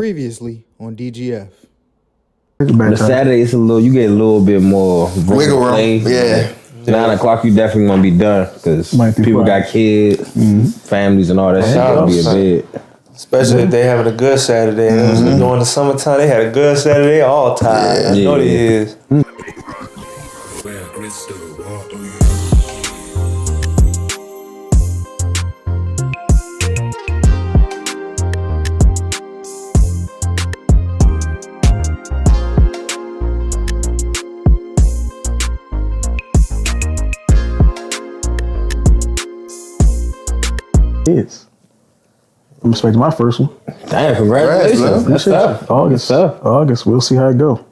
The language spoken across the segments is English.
Previously on DGF. The Saturday it's you get a little bit more wiggle room. Yeah. 9 o'clock you definitely gonna be done because people got kids, families, and all that shit. Gonna be a bit. Especially if they having a good Saturday. During the summertime, they had a good Saturday all time. I know they is. I'm expecting my first one. Damn, congratulations. That's tough. August. We'll see how it go.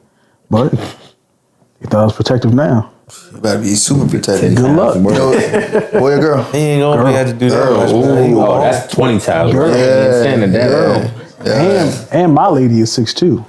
But you thought I was protective now. You better be super protective. Good luck. Boy or girl? He ain't gonna be able to do that much. Oh, that's 20 times. Girl. And my lady is 6'2".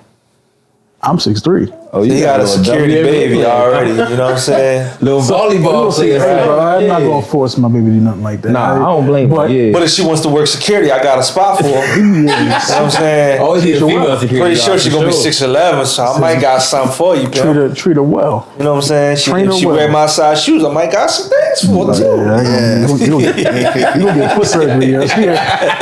I'm 6'3". Oh, you got a security baby already. You know what I'm saying? Little volleyball player. Hey, bro, I'm not gonna force my baby to do nothing like that. Nah, I don't blame her. But if she wants to work security, I got a spot for her. You know what I'm saying? Oh, he's a female security. Pretty sure she's gonna be 6'11", so I might got something for you, pimp. Treat her well. You know what I'm saying? If she wear my size shoes, I might got some things for her too. You gonna get foot surgery. Yo.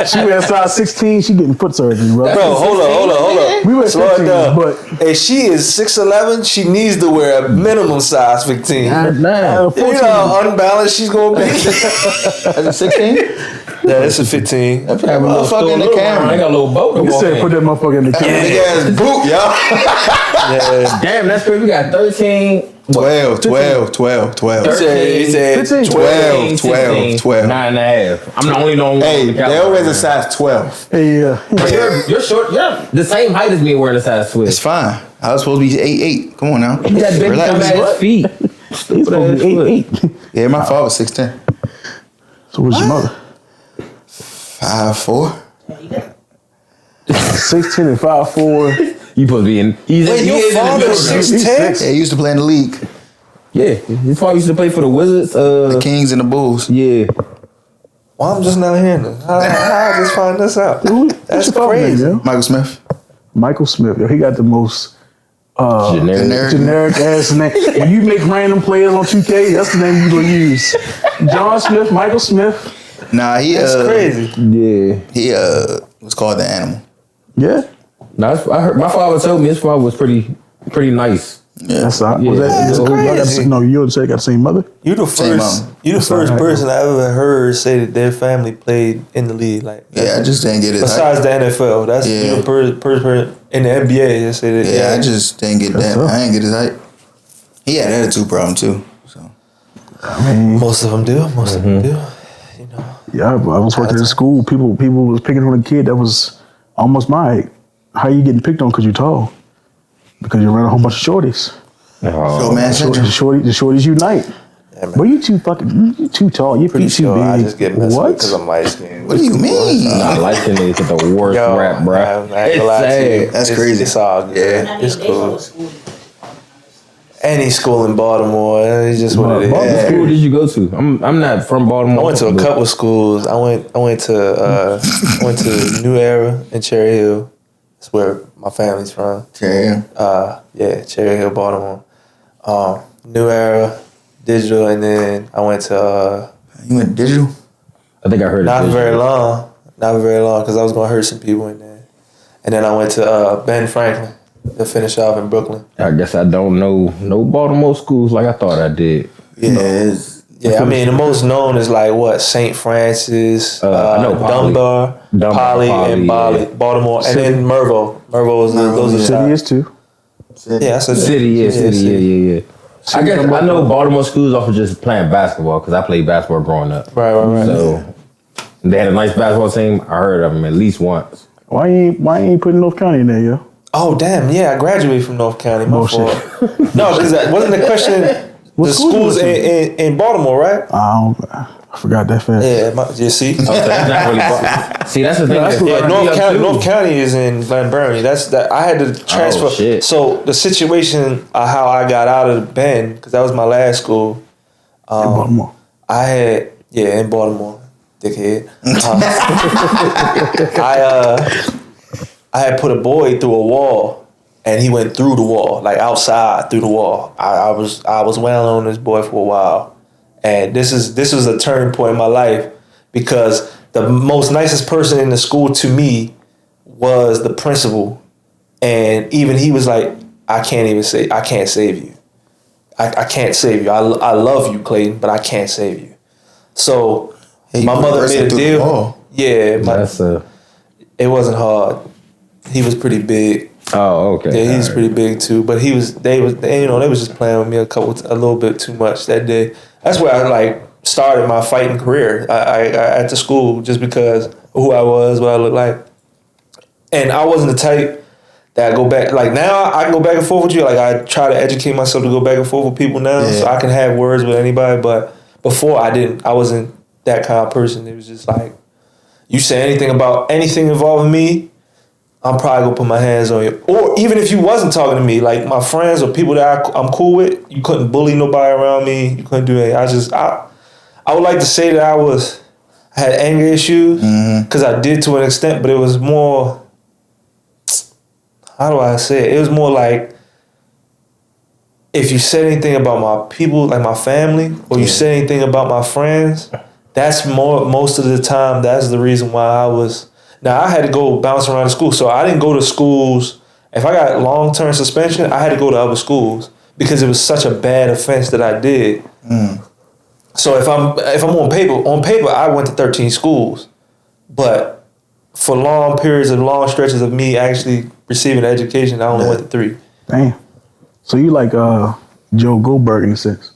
She wears size 16. She getting foot surgery, bro. Bro, hold up. We wear 15, but if she is 6'11", she needs to wear a minimum size 15. You know how unbalanced she's gonna be. That's a 16? Yeah, it's a 15. That motherfucker in the camera. I got a little boat. You said put that motherfucker in the camera. Big ass boot, y'all. Damn, that's crazy. We got 13. 12. He said 12. 9.5. I'm the only one. Hey, they always a size 12. Hey, You're short. You're the same height as me wearing a size 12. It's fine. I was supposed to be 8'8". Come on now. That big dumb ass feet. he's supposed to be 8'8". Yeah, my father was 6'10". So what's your mother? 5'4". 6'10" and 5'4". You supposed to be in. Wait, your father's 6'10"? Yeah, he used to play in the league. Yeah, his father used to play for the Wizards. The Kings and the Bulls. Yeah. Well, I'm just not hearing this. How I just find this out? That's crazy. Name, Michael Smith. Yo, he got the most generic ass name. When you make random players on 2K, that's the name you gonna use. John Smith, Michael Smith. Nah, that's crazy. Yeah. He was called the Animal. Yeah. No, I heard my father told me his father was pretty nice. Yeah. That's crazy. No, you got the same mother? You the first person I ever heard say that their family played in the league. Like, yeah, I just didn't get it. Besides the NFL, that's you the first person in the NBA that said that. Yeah, I just didn't get that. I didn't get his height. He had an attitude problem too. So I mean, most of them do. You know. Yeah, I was working at school. People was picking on a kid that was almost my height. How you getting picked on because you're tall? Because you're around a whole bunch of shorties. So man, the shorties unite. Yeah, but you too tall. Your feet too big. I just get messed what? Because I'm light skinned. What do you mean? Light skinned is the worst rap, bro. It's sad. That's crazy. It's all good. Yeah. It's cool. Any school in Baltimore. It's just what it is. What school did you go to? I'm not from Baltimore. I went to a couple schools. I went to New Era in Cherry Hill. That's where my family's from. Cherry Hill? Yeah, Cherry Hill, Baltimore. New Era, Digital, and then I went to... you went Digital? I think I heard it. Not very long, because I was going to hurt some people in there. And then I went to Ben Franklin to finish off in Brooklyn. I guess I don't know no Baltimore schools like I thought I did. Yeah, I mean, the most known is like what? St. Francis, Dunbar, Poly, and Baltimore, and then Mervo. Mervo is those are City is too. Yeah, that's a City. Yeah. I guess I know Baltimore schools off of just playing basketball because I played basketball growing up. Right. So they had a nice basketball team. I heard of them at least once. Why ain't putting North County in there, yo? Oh damn! Yeah, I graduated from North County. My fault. No, because that wasn't the question. The schools in Baltimore, right? I forgot that fast. Yeah, you see. See, that's the thing. Yeah, North County is in Glen Burnie. I had to transfer. Oh, shit. So the situation how I got out of Ben, because that was my last school. In Baltimore. In Baltimore, dickhead. I had put a boy through a wall, and he went through the wall, like outside through the wall. I was wailing on this boy for a while, and this was a turning point in my life because the most nicest person in the school to me was the principal, and even he was like, I can't save you. I can't save you. I love you, Clayton, but I can't save you. So my mother made a deal. Yeah, it wasn't hard. He was pretty big. Oh, okay. Yeah, he was pretty big too. But they was just playing with me a little bit too much that day. That's where I started my fighting career. I at the school just because of who I was, what I looked like, and I wasn't the type that I go back. Like now, I can go back and forth with you. Like I try to educate myself to go back and forth with people now, so I can have words with anybody. But before I didn't. I wasn't that kind of person. It was just like, you say anything about anything involving me, I'm probably gonna put my hands on you. Or even if you wasn't talking to me, like my friends or people that I'm cool with, you couldn't bully nobody around me. You couldn't do anything. I would like to say that I had anger issues because I did to an extent, but it was more, how do I say it? It was more like, if you said anything about my people, like my family, or you said anything about my friends, that's most of the time, that's the reason why I was. Now, I had to go bounce around the school, so I didn't go to schools. If I got long-term suspension, I had to go to other schools because it was such a bad offense that I did. So if I'm on paper, I went to 13 schools, but for long stretches of me actually receiving education, I only went to 3. Damn. So you like Joe Goldberg in a sense.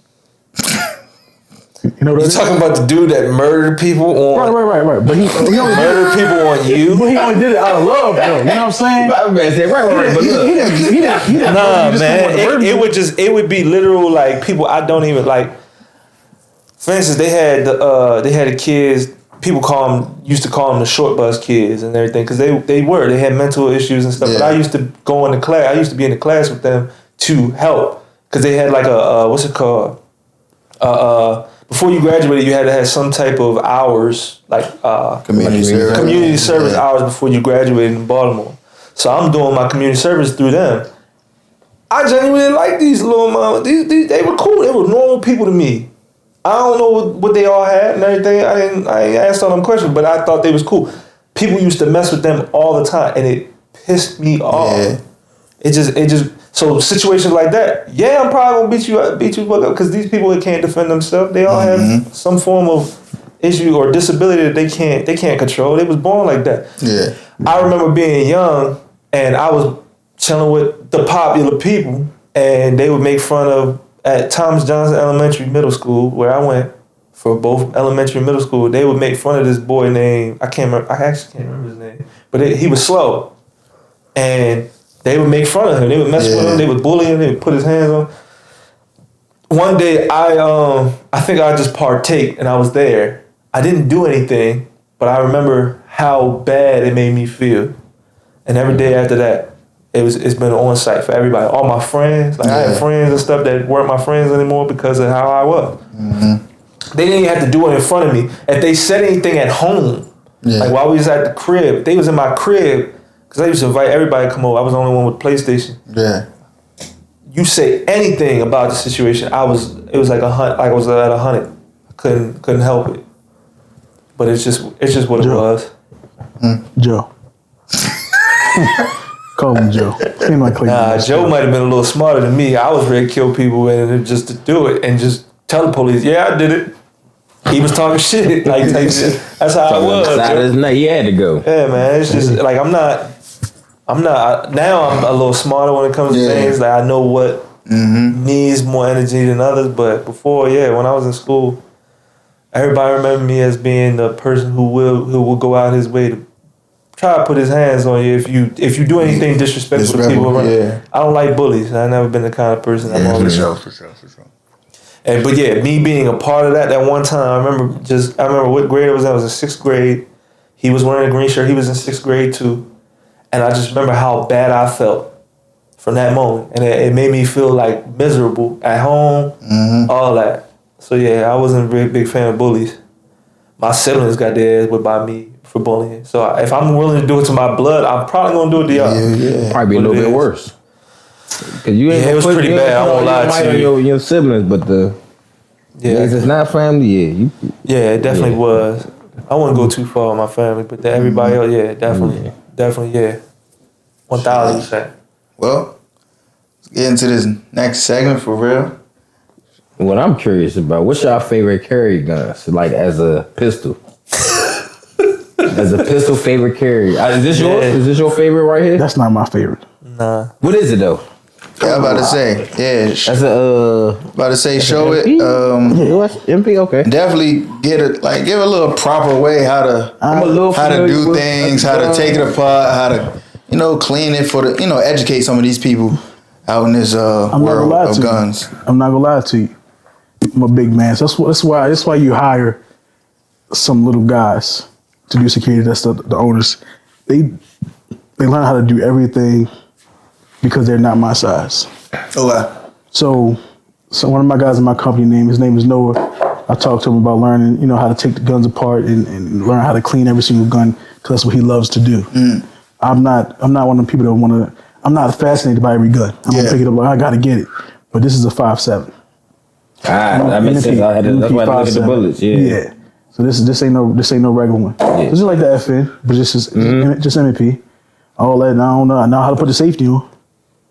You know what you're talking about the dude that murdered people on right. But he only murdered people on you. But he only did it out of love, though. You know what I'm saying? But look, he didn't nah, man. It would be literal like people I don't even like. For instance, they had the kids. People used to call them the short bus kids and everything because they had mental issues and stuff. Yeah. But I used to go into class. I used to be in the class with them to help because they had like a what's it called? Before you graduated, you had to have some type of hours, like community service hours before you graduated in Baltimore. So I'm doing my community service through them. I genuinely like these little mamas. They were cool. They were normal people to me. I don't know what they all had and everything. I ain't asked all them questions, but I thought they was cool. People used to mess with them all the time, and it pissed me off. Yeah. It just. So situations like that, I'm probably gonna beat you up because these people that can't defend themselves, they all have some form of issue or disability that they can't control. They was born like that. Yeah. I remember being young and I was chilling with the popular people, and they would make fun of at Thomas Johnson Elementary Middle School, where I went for both elementary and middle school. They would make fun of this boy named I actually can't remember his name, but he was slow, and they would make fun of him. They would mess with him. They would bully him. They would put his hands on. One day, I think I just partake, and I was there. I didn't do anything, but I remember how bad it made me feel. And every day after that, it's been on site for everybody. All my friends, I had friends and stuff that weren't my friends anymore because of how I was. They didn't even have to do it in front of me. If they said anything at home, like while we was at the crib, they was in my crib. Because I used to invite everybody to come over. I was the only one with PlayStation. Yeah. You say anything about the situation, it was like 100. I was at 100. I couldn't help it. But it's just what it was. Joe. Call him Joe. Joe might have been a little smarter than me. I was ready to kill people and just to do it and just tell the police, I did it. He was talking shit. Like that's how I was. He had to go. Yeah, man. It's just like I'm not. Now I'm a little smarter when it comes to things. Like I know what needs more energy than others. But before, when I was in school, everybody remembered me as being the person who will go out his way to try to put his hands on you if you do anything disrespectful to people around. Yeah. I don't like bullies. I've never been the kind of person. I'm always for sure. But me being a part of that one time, I remember what grade it was. I was in 6th grade. He was wearing a green shirt. He was in 6th grade too. And I just remember how bad I felt from that moment. And it made me feel like miserable at home, all that. So I wasn't a very big fan of bullies. My siblings got their ass whipped by me for bullying. So if I'm willing to do it to my blood, I'm probably gonna do it to y'all. Yeah. Probably be a little bit worse. Cause you ain't it was pretty bad. I won't lie to you. Your siblings, but if it's not family, it definitely was. I wouldn't go too far with my family, but everybody else, definitely, 1,000%. Well, let's get into this next segment for real. What I'm curious about, what's your favorite carry guns? Like as a pistol. As a pistol favorite carry. Is this yours? Is this your favorite right here? That's not my favorite. Nah. What is it though? Yeah, I'm about to say. Yeah. That's about to say, show it. MP, okay. Definitely give it a little proper way how to do things, how to take it apart, how to, clean it for the, educate some of these people out in this world of guns. I'm not gonna lie to you. I'm a big man. So that's why you hire some little guys to do security. That's the owners. They learn how to do everything because they're not my size. Okay. So one of my guys in my company his name is Noah. I talked to him about learning, how to take the guns apart and learn how to clean every single gun because that's what he loves to do. I'm not one of the people that want to. I'm not fascinated by every gun. I'm gonna pick it up like I gotta get it. But this is a 5.7. That makes sense. That's why I look at the bullets. Yeah. So this ain't no regular one. Yeah. This is like the FN, but just MP. All that. I don't know. I know how to put the safety on.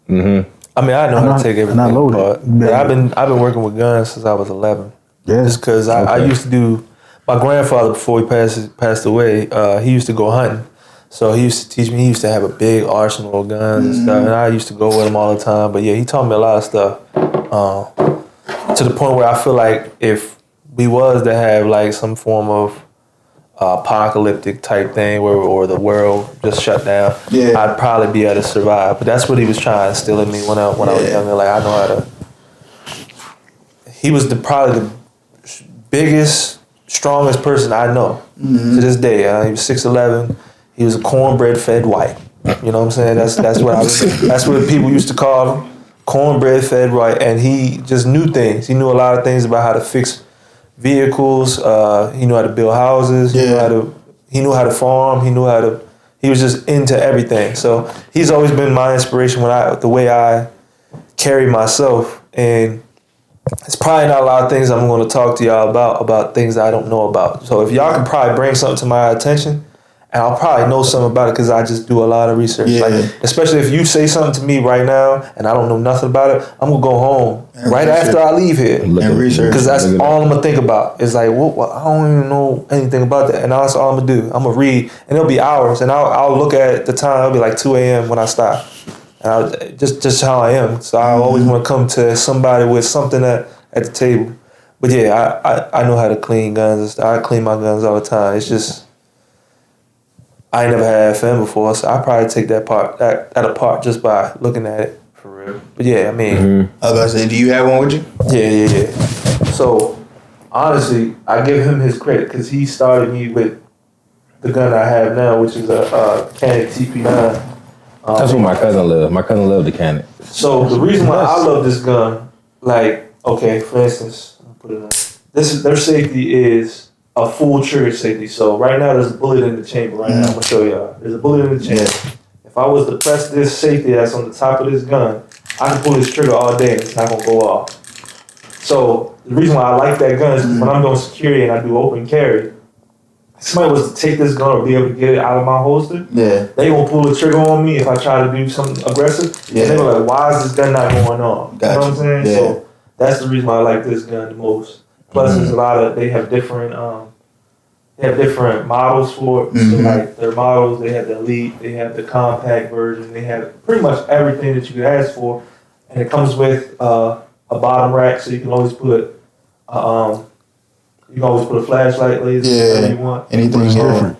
I mean, I know how to take everything apart. But I've been working with guns since I was 11. Yeah. Just because I used to do. My grandfather, before he passed away, he used to go hunting. So he used to teach me. He used to have a big arsenal of guns and stuff, and I used to go with him all the time. But yeah, he taught me a lot of stuff. To the point where I feel like if we was to have like some form of apocalyptic type thing or the world just shut down, I'd probably be able to survive. But that's what he was trying to instill in me when I was younger. Like I know how to. He was probably the biggest, strongest person I know to this day. He was 6'11". He was a cornbread fed white. You know what I'm saying? That's what people used to call him. Cornbread fed white, and he just knew things. He knew a lot of things about how to fix vehicles. He knew how to build houses. He knew how to farm. He was just into everything. So he's always been my inspiration the way I carry myself. And it's probably not a lot of things I'm going to talk to y'all about things that I don't know about. So if y'all can probably bring something to my attention, and I'll probably know something about it because I just do a lot of research. Like, especially if you say something to me right now and I don't know nothing about it, I'm going to go home after I leave here and research. Because that's all I'm going to think about. It's like, well, I don't even know anything about that. And that's all I'm going to do. I'm going to read, and it'll be hours. And I'll look at the time. It'll be like 2 a.m. when I stop. And just how I am. So I always want to come to somebody with something at the table. But yeah, I know how to clean guns. I clean my guns all the time. It's just... I ain't never had FM before, so I probably take that apart just by looking at it for real. But yeah, I mean, I was about to say, do you have one with you? Yeah. So honestly, I give him his credit because he started me with the gun I have now, which is a Canon TP9. That's where my cousin lived. My cousin loved the Canon. So the reason why I love this gun, for instance, I'll put it on. Their safety is a full trigger safety. So right now there's a bullet in the chamber. Right now I'm gonna show y'all. There's a bullet in the chamber. If I was to press this safety that's on the top of this gun, I can pull this trigger all day and it's not gonna go off. So the reason why I like that gun is when I'm doing security and I do open carry, if somebody was to take this gun or be able to get it out of my holster, they gonna pull the trigger on me if I try to do something aggressive. And they were like, why is this gun not going on? Gotcha. You know what I'm saying? Yeah. So that's the reason why I like this gun the most. Plus, there's a lot of, they have different models for it. So like their models, they have the Elite, they have the compact version, they have pretty much everything that you could ask for, and it comes with a bottom rack, so you can always put a flashlight, laser, whatever you want. Anything different.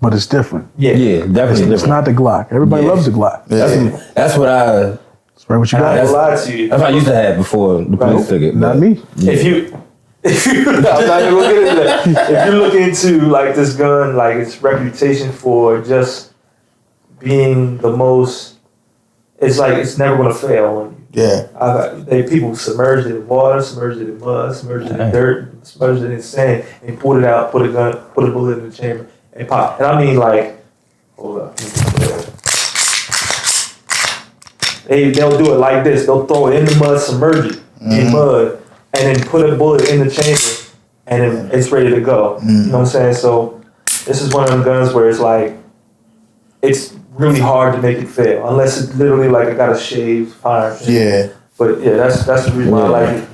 But it's different. Yeah, definitely different. It's not the Glock. Everybody loves the Glock. Yeah. That's what I. That's right. What you got? I ain't lie to you. That's what I used to have before the police took it. Not me. If you I'm not even gonna get into that. If you look into like this gun, like its reputation for just being the most, it's like it's never gonna fail on you. Yeah. People submerged it in water, submerged it in mud, submerged it in dirt, submerged it in sand, and pulled it out, put a bullet in the chamber, They pop, and I mean like, hold up. They'll do it like this. They'll throw it in the mud, submerge it in mud, and then put a bullet in the chamber, and then it's ready to go. You know what I'm saying? So this is one of them guns where it's like, it's really hard to make it fail unless it's literally like I got a shaved firearm. Yeah. But yeah, that's the reason why I like it.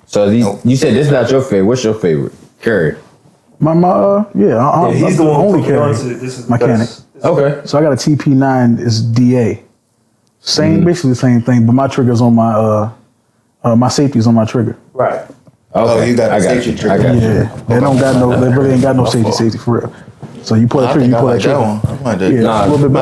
So you said this is not your favorite. What's your favorite carry? He's the one only who carry. This is Mechanic. Okay. So I got a TP9. It's DA. Basically the same thing, but my trigger's on my my safety's on my trigger. Right. Okay. Oh, you got a safety trigger. Yeah, they don't got no. They really ain't got no safety for real. So you pull that trigger, you pull that trigger. I might do Yeah, a little bit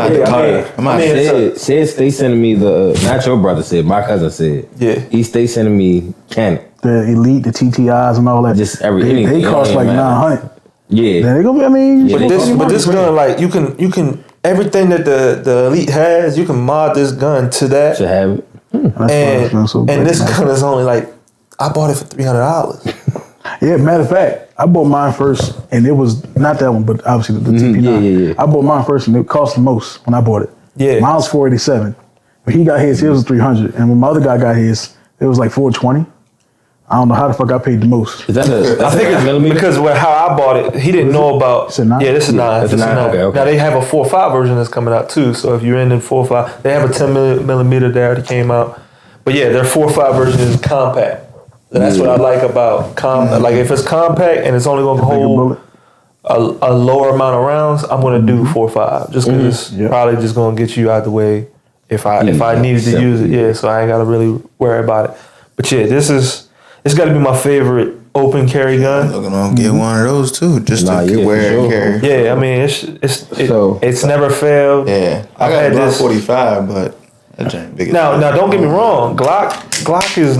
better. Said stay sending me the not your brother said, my cousin said. Yeah. He stay sending me Canon. The Elite, the TTIs, and all that. Just everything. They cost like $900. Yeah. Then they gonna be. I mean, Yeah, But this gun, like you can everything that the Elite has, you can mod this gun to that. To have it. And this gun is only like, I bought it for $300. Yeah, matter of fact, I bought mine first, and it was not that one, but obviously the TP9. Yeah. I bought mine first, and it cost the most when I bought it. Yeah. Mine was $487. When he got his, it was $300, and when my other guy got his, it was like $420. I don't know how the fuck I paid the most. Is that I think it's because how I bought it, he didn't know about. It's a 9? Yeah, this is 9. It's a 9. Okay. Now they have a 4.5 version that's coming out too. So if you're in the 4.5, they have a 10 millimeter there that came out. But yeah, their 4.5 version is compact. And that's what I like about like if it's compact and it's only gonna hold a lower amount of rounds, I'm gonna do 4.5 just because it's probably just gonna get you out the way if I needed to use it. Yeah, so I ain't gotta really worry about it. But yeah, it's got to be my favorite open carry gun. I'm gonna get one of those too, just to wear and carry. Yeah, I mean it's never failed. Yeah, I got a Glock 45, but that ain't big. Now don't get me wrong, Glock is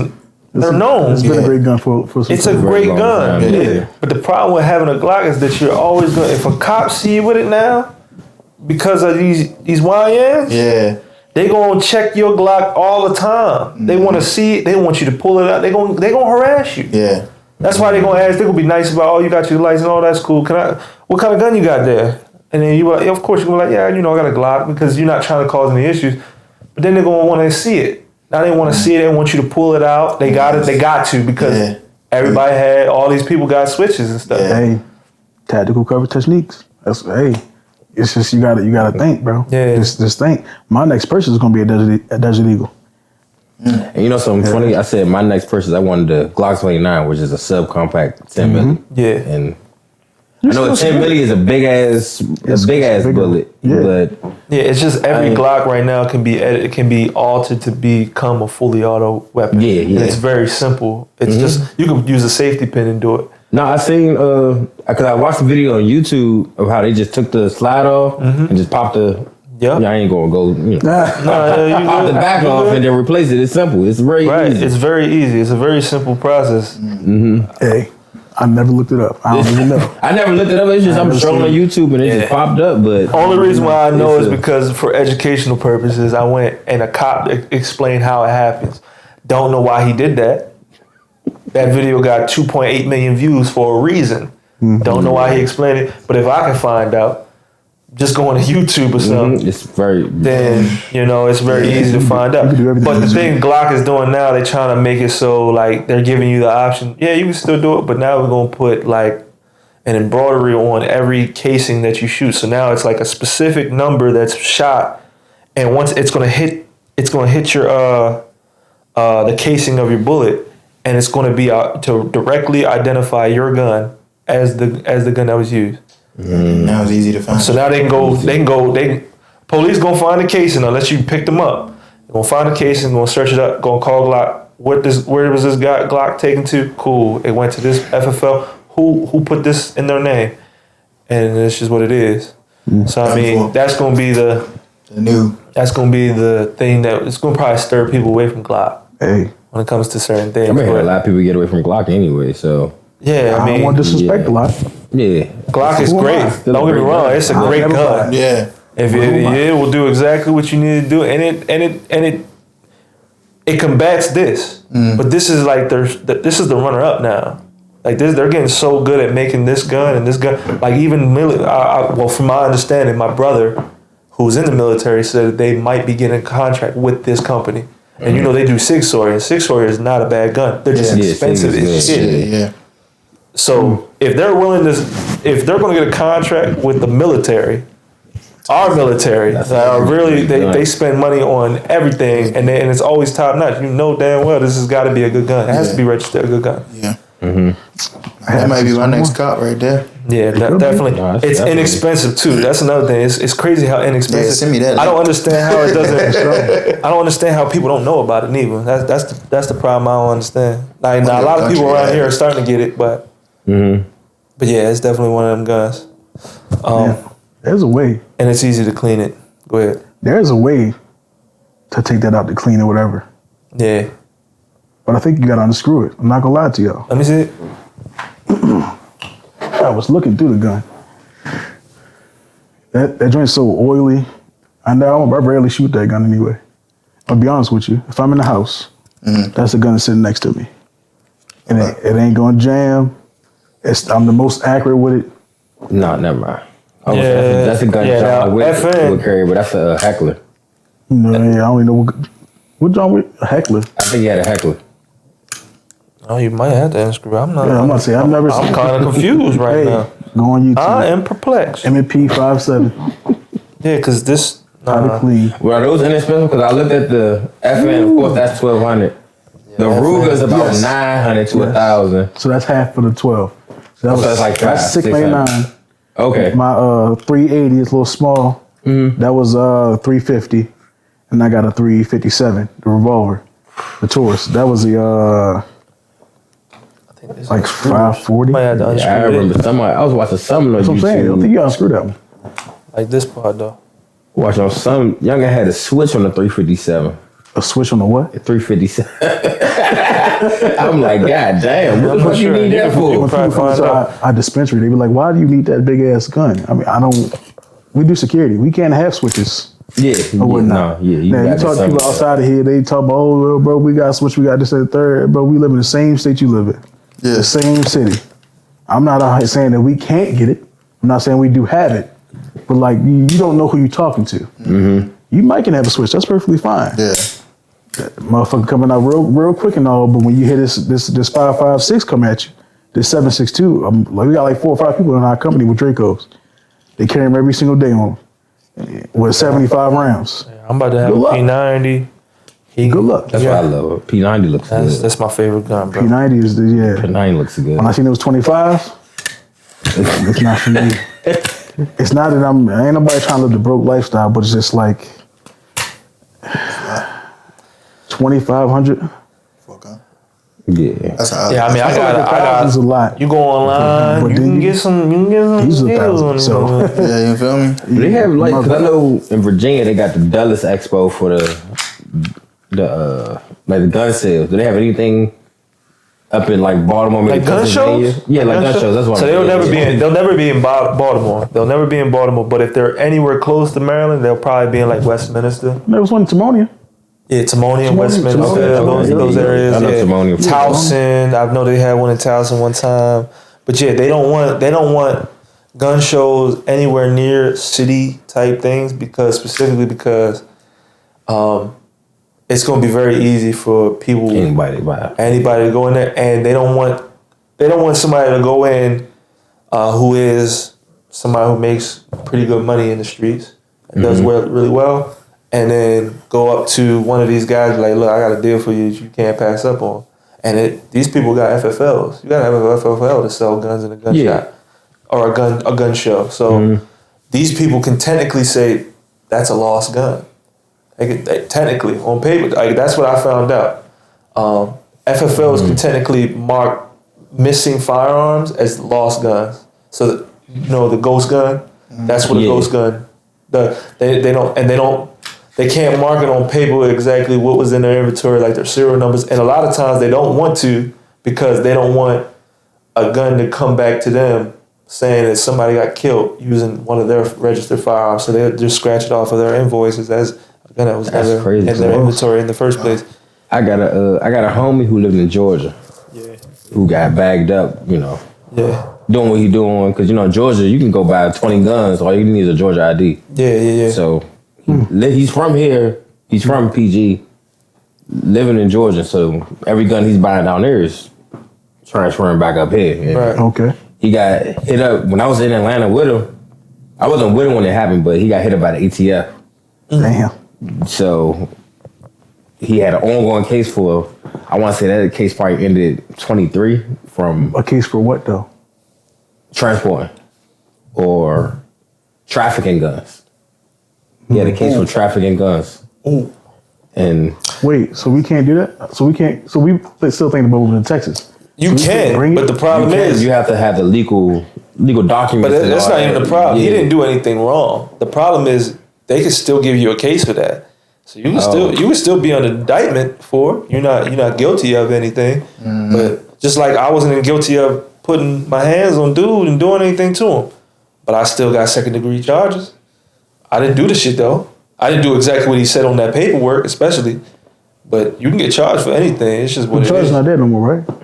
they're known. It's been a great gun for some It's a great gun. Yeah. But the problem with having a Glock is that you're always going. If a cop see you with it now, because of these YNs, they gonna check your Glock all the time. They want to see it. They want you to pull it out. They gonna harass you. Yeah. That's why they gonna ask. They gonna be nice about. Oh, you got your license. Oh, that's cool. What kind of gun you got there? And then you, of course, you gonna be like, yeah, I got a Glock because you're not trying to cause any issues. But then they're gonna want to see it. Now they want to see it. They want you to pull it out. They got it. They got to because everybody had. All these people got switches and stuff. Hey, tactical cover techniques. It's just you gotta think, bro. Yeah. Just think. My next purchase is gonna be a Desert Eagle. And you know something funny? I said my next purchase I wanted the Glock 29, which is a subcompact 10 milli. Yeah. And I know a 10 milli is a big ass bullet. Yeah. But it's just every Glock right now can be altered to become a fully auto weapon. Yeah. And it's very simple. It's just you can use a safety pin and do it. No, I seen because I watched a video on YouTube of how they just took the slide off and just popped the. Yeah, I ain't gonna go. Pop the back off and then replace it. It's simple. It's very easy. It's very easy. It's a very simple process. Hey, I never looked it up. I don't even know. I never looked it up. It's just I'm showing on YouTube and it just popped up. But only reason why I know is because for educational purposes, I went and a cop explained how it happens. Don't know why he did that. That video got 2.8 million views for a reason. Don't know why he explained it, but if I can find out, just going to YouTube or something, it's very it's very easy to find out. But the thing Glock is doing now, they're trying to make it so like they're giving you the option. Yeah, you can still do it, but now we're gonna put like an embroidery on every casing that you shoot. So now it's like a specific number that's shot, and once it's gonna hit your the casing of your bullet. And it's going to be to directly identify your gun as the gun that was used. Now it's easy to find. So now police gonna find the casing unless you picked them up. They're gonna find the casing, gonna search it up, gonna call Glock. Where was this guy Glock taken to? Cool. It went to this FFL. Who put this in their name? And it's just what it is. So I mean, that's gonna be that's gonna be the thing that it's gonna probably stir people away from Glock. Hey. When it comes to certain things. I mean, a lot of people get away from Glock anyway, so. Yeah, I mean. I don't want to disrespect Glock. Yeah. Glock is great. Don't get me wrong, it's a great gun. Yeah. It will do exactly what you need to do, and it combats this. But this is like this is the runner up now. Like this, they're getting so good at making this gun and this gun. Like even well, from my understanding, my brother, who's in the military, said that they might be getting a contract with this company. And you know they do Sig Sauer, and Sig Sauer is not a bad gun. They're just expensive as shit. Yeah. So if they're willing to, if they're going to get a contract with the military, our military, they spend money on everything, and it's always top notch. You know damn well this has got to be a good gun. It has to be registered a good gun. Yeah. That might be my next cop right there. Yeah, definitely. No, it's definitely inexpensive too. That's another thing. It's crazy how inexpensive. Yeah, send me that. I don't understand how it doesn't. I don't understand how people don't know about it neither. That's the problem. I don't understand. Like now, a lot of people around here are starting to get it, but but yeah, it's definitely one of them guns. There's a way, and it's easy to clean it. Go ahead. There's a way to take that out to clean it, whatever. Yeah. But I think you gotta unscrew it. I'm not gonna lie to y'all. Let me see it. I was looking through the gun. That joint's so oily. I rarely shoot that gun anyway. I'll be honest with you. If I'm in the house, that's the gun that's sitting next to me. And it ain't gonna jam. I'm the most accurate with it. No, never mind. That's a gun John would carry, but that's a heckler. No, I don't even know what John Wick, a heckler. I think he had a heckler. Oh, you might have to unscrew. I'm not. Yeah, I'm about to say I've never. I'm kind of confused right now. Go on YouTube. I am perplexed. M&P 57. Yeah, because this. How to clean. Well, those inexpensive? Because I looked at the FN. Of course, that's $1,200. The Ruger's about $900 to $1,000. So that's half for the 12. So that's like that's $699. Okay. My 380 is a little small. That was $350, and I got a 357. The revolver, the Taurus. That was the like 540. I remember I was watching something on YouTube. I'm saying, I don't think you unscrew that one. Like this part though. Watching on some younger had a switch on the 357. A switch on the what? 357. I'm like, God damn, what the fuck you need that for? When people come to our dispensary, they be like, why do you need that big ass gun? I mean, we do security. We can't have switches. Yeah. Or whatnot. You talk to people outside of here, they talk about, oh, bro, we got a switch, we got this and the third. Bro, we live in the same state you live in. Yeah. The same city. I'm not out here saying that we can't get it. I'm not saying we do have it. But like, you don't know who you're talking to. You might can have a switch. That's perfectly fine. Yeah. That motherfucker coming out real quick and all, but when you hear this 5.56 come at you, this 7.62, like we got like 4 or 5 people in our company with Dracos. They carry them every single day on them with 75 rounds. Yeah, I'm about to have a P90. Good luck. That's what I love. P90 looks good. That's my favorite gun, bro. P90 is P90 looks good. When I seen it was 25, it's not for me. It's not that ain't nobody trying to live the broke lifestyle, but it's just like 2,500. Yeah. I mean, I got a lot. You go online, you can get some deals on so. Yeah, you feel me? They have like, cause I know in Virginia they got the Dulles Expo for the gun sales. Do they have anything up in like Baltimore? Like gun shows? Yeah, like gun shows. That's what. So they'll never be in Baltimore. They'll never be in Baltimore. But if they're anywhere close to Maryland, they'll probably be in like Westminster. There was one in Timonium. Yeah, Timonium, Westminster, those areas. I know Timonium. Towson, I know they had one in Towson one time. But yeah, they don't want gun shows anywhere near city type things because it's going to be very easy for people, anybody to go in there, and they don't want somebody to go in who is somebody who makes pretty good money in the streets and does really well. And then go up to one of these guys like, look, I got a deal for you that you can't pass up on. And these people got FFLs. You got to have a FFL to sell guns in a gun shop or a gun show. So these people can technically say that's a lost gun. They technically on paper, like that's what I found out. FFLs can technically mark missing firearms as lost guns. So that, the ghost gun, that's what a ghost gun. They can't mark it on paper exactly what was in their inventory, like their serial numbers. And a lot of times they don't want to because they don't want a gun to come back to them saying that somebody got killed using one of their registered firearms. So they'll just scratch it off of their invoices as a gun that was never in their inventory in the first place. I got a homie who lived in Georgia. Yeah. who got bagged up, you know. Yeah. Doing what he doing, because you know Georgia, you can go buy 20 guns. All you need is a Georgia ID. Yeah. So he's from here. He's from PG, living in Georgia. So every gun he's buying down there is transferring back up here. And Right. Okay. he got hit up when I was in Atlanta with him. I wasn't with him when it happened, but he got hit up by the ATF. Damn. So he had an ongoing case for. I want to say that case probably ended 23 from A case for what though? transporting or trafficking guns. He had a case for trafficking guns. And Wait, so we can't do that? So we can't. So we still think about moving to Texas. You can, bring but it? the problem is you have to have the legal documents. But and that's all not that. even the problem. He Yeah. didn't do anything wrong. The problem is they could still give you a case for that. So you can still be on indictment for you're not guilty of anything. But just like I wasn't guilty of putting my hands on dude and doing anything to him, but I still got 2nd-degree charges. I didn't do the shit though. I didn't do exactly what he said on that paperwork, especially. But you can get charged for anything. It's just what The it charge's is. not there no more, right?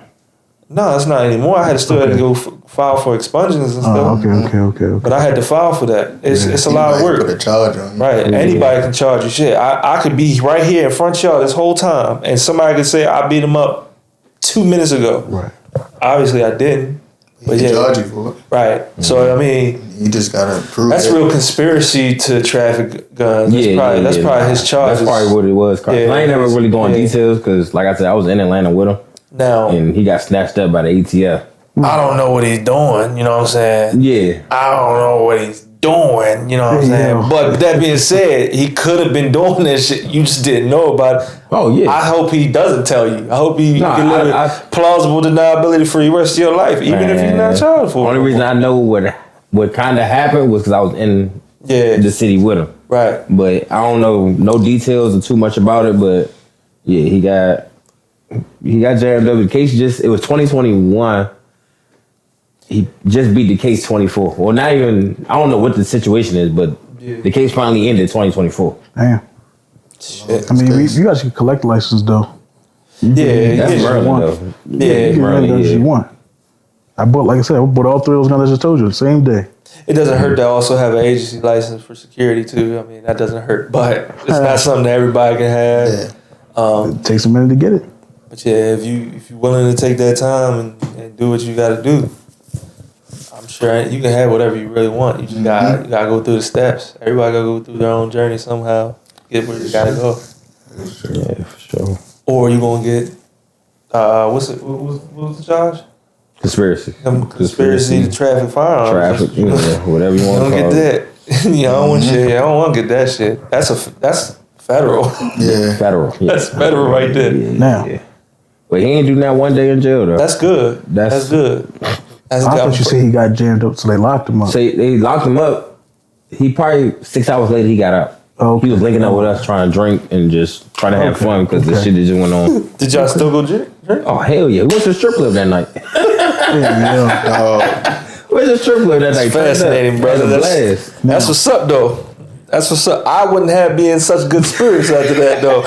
No, it's not anymore. I had to go file for expungements and stuff. Okay. But I had to file for that. It's a lot of work. Put a charge on you. Right. Anybody can charge you shit. I could be right here in front of y'all this whole time and somebody could say I beat him up 2 minutes ago. Right. Obviously I didn't. He can charge you for it. Right. So I mean, You just gotta prove that's it. real conspiracy to traffic guns. That's probably his charges. That's probably what it was. Yeah, I ain't never really going details because, like I said, I was in Atlanta with him, Now and he got snatched up by the ATF. I don't know what he's doing, you know what I'm saying? Yeah, I don't know what he's doing, you know what I'm saying? Yeah. But with that being said, he could have been doing that shit. You just didn't know about it. Oh, yeah. I hope he doesn't tell you. I hope you can live with plausible deniability for the rest of your life, even if you're not charged for it. Only reason I know what kind of happened was because I was in the city with him. Right. But I don't know no details or too much about it. But yeah, he got jammed up. The case it was 2021. He just beat the case 24. Well, not even, I don't know what the situation is, but the case finally ended 2024. Damn. Shit. I mean, you guys can collect license though. That's yeah. Maryland, though. You can run guns yeah. you want. I bought, like I said, I bought all 3 of those guns I just told you the same day. It doesn't hurt to also have an agency license for security too. I mean, that doesn't hurt, but it's not something that everybody can have. It takes a minute to get it. But yeah, if you're willing to take that time and do what you got to do, I'm sure you can have whatever you really want. You just gotta go through the steps. Everybody gotta go through their own journey somehow. Get where you gotta go. Yeah, for sure. Or you gonna get what was the charge? Conspiracy Conspiracy to traffic firearms. Traffic, whatever you want to don't call get it. that. I don't want shit. I don't want to get that shit. That's federal. Yeah. Federal. Yeah. That's federal right there. Now. Yeah. But he ain't do that one day in jail though. That's good. That's good. That's I thought you said he got jammed up, so they locked him up. So they locked him up. He probably 6 hours later he got out. Okay. He was linking up with us, trying to drink and just trying to have fun because the shit that just went on. Did y'all still go drink? Oh hell yeah! We went to the strip club that night. We went to the strip club that night. Fascinating, brother. That's what's up, though. That's what's up. I wouldn't have be in such good spirits after that, though.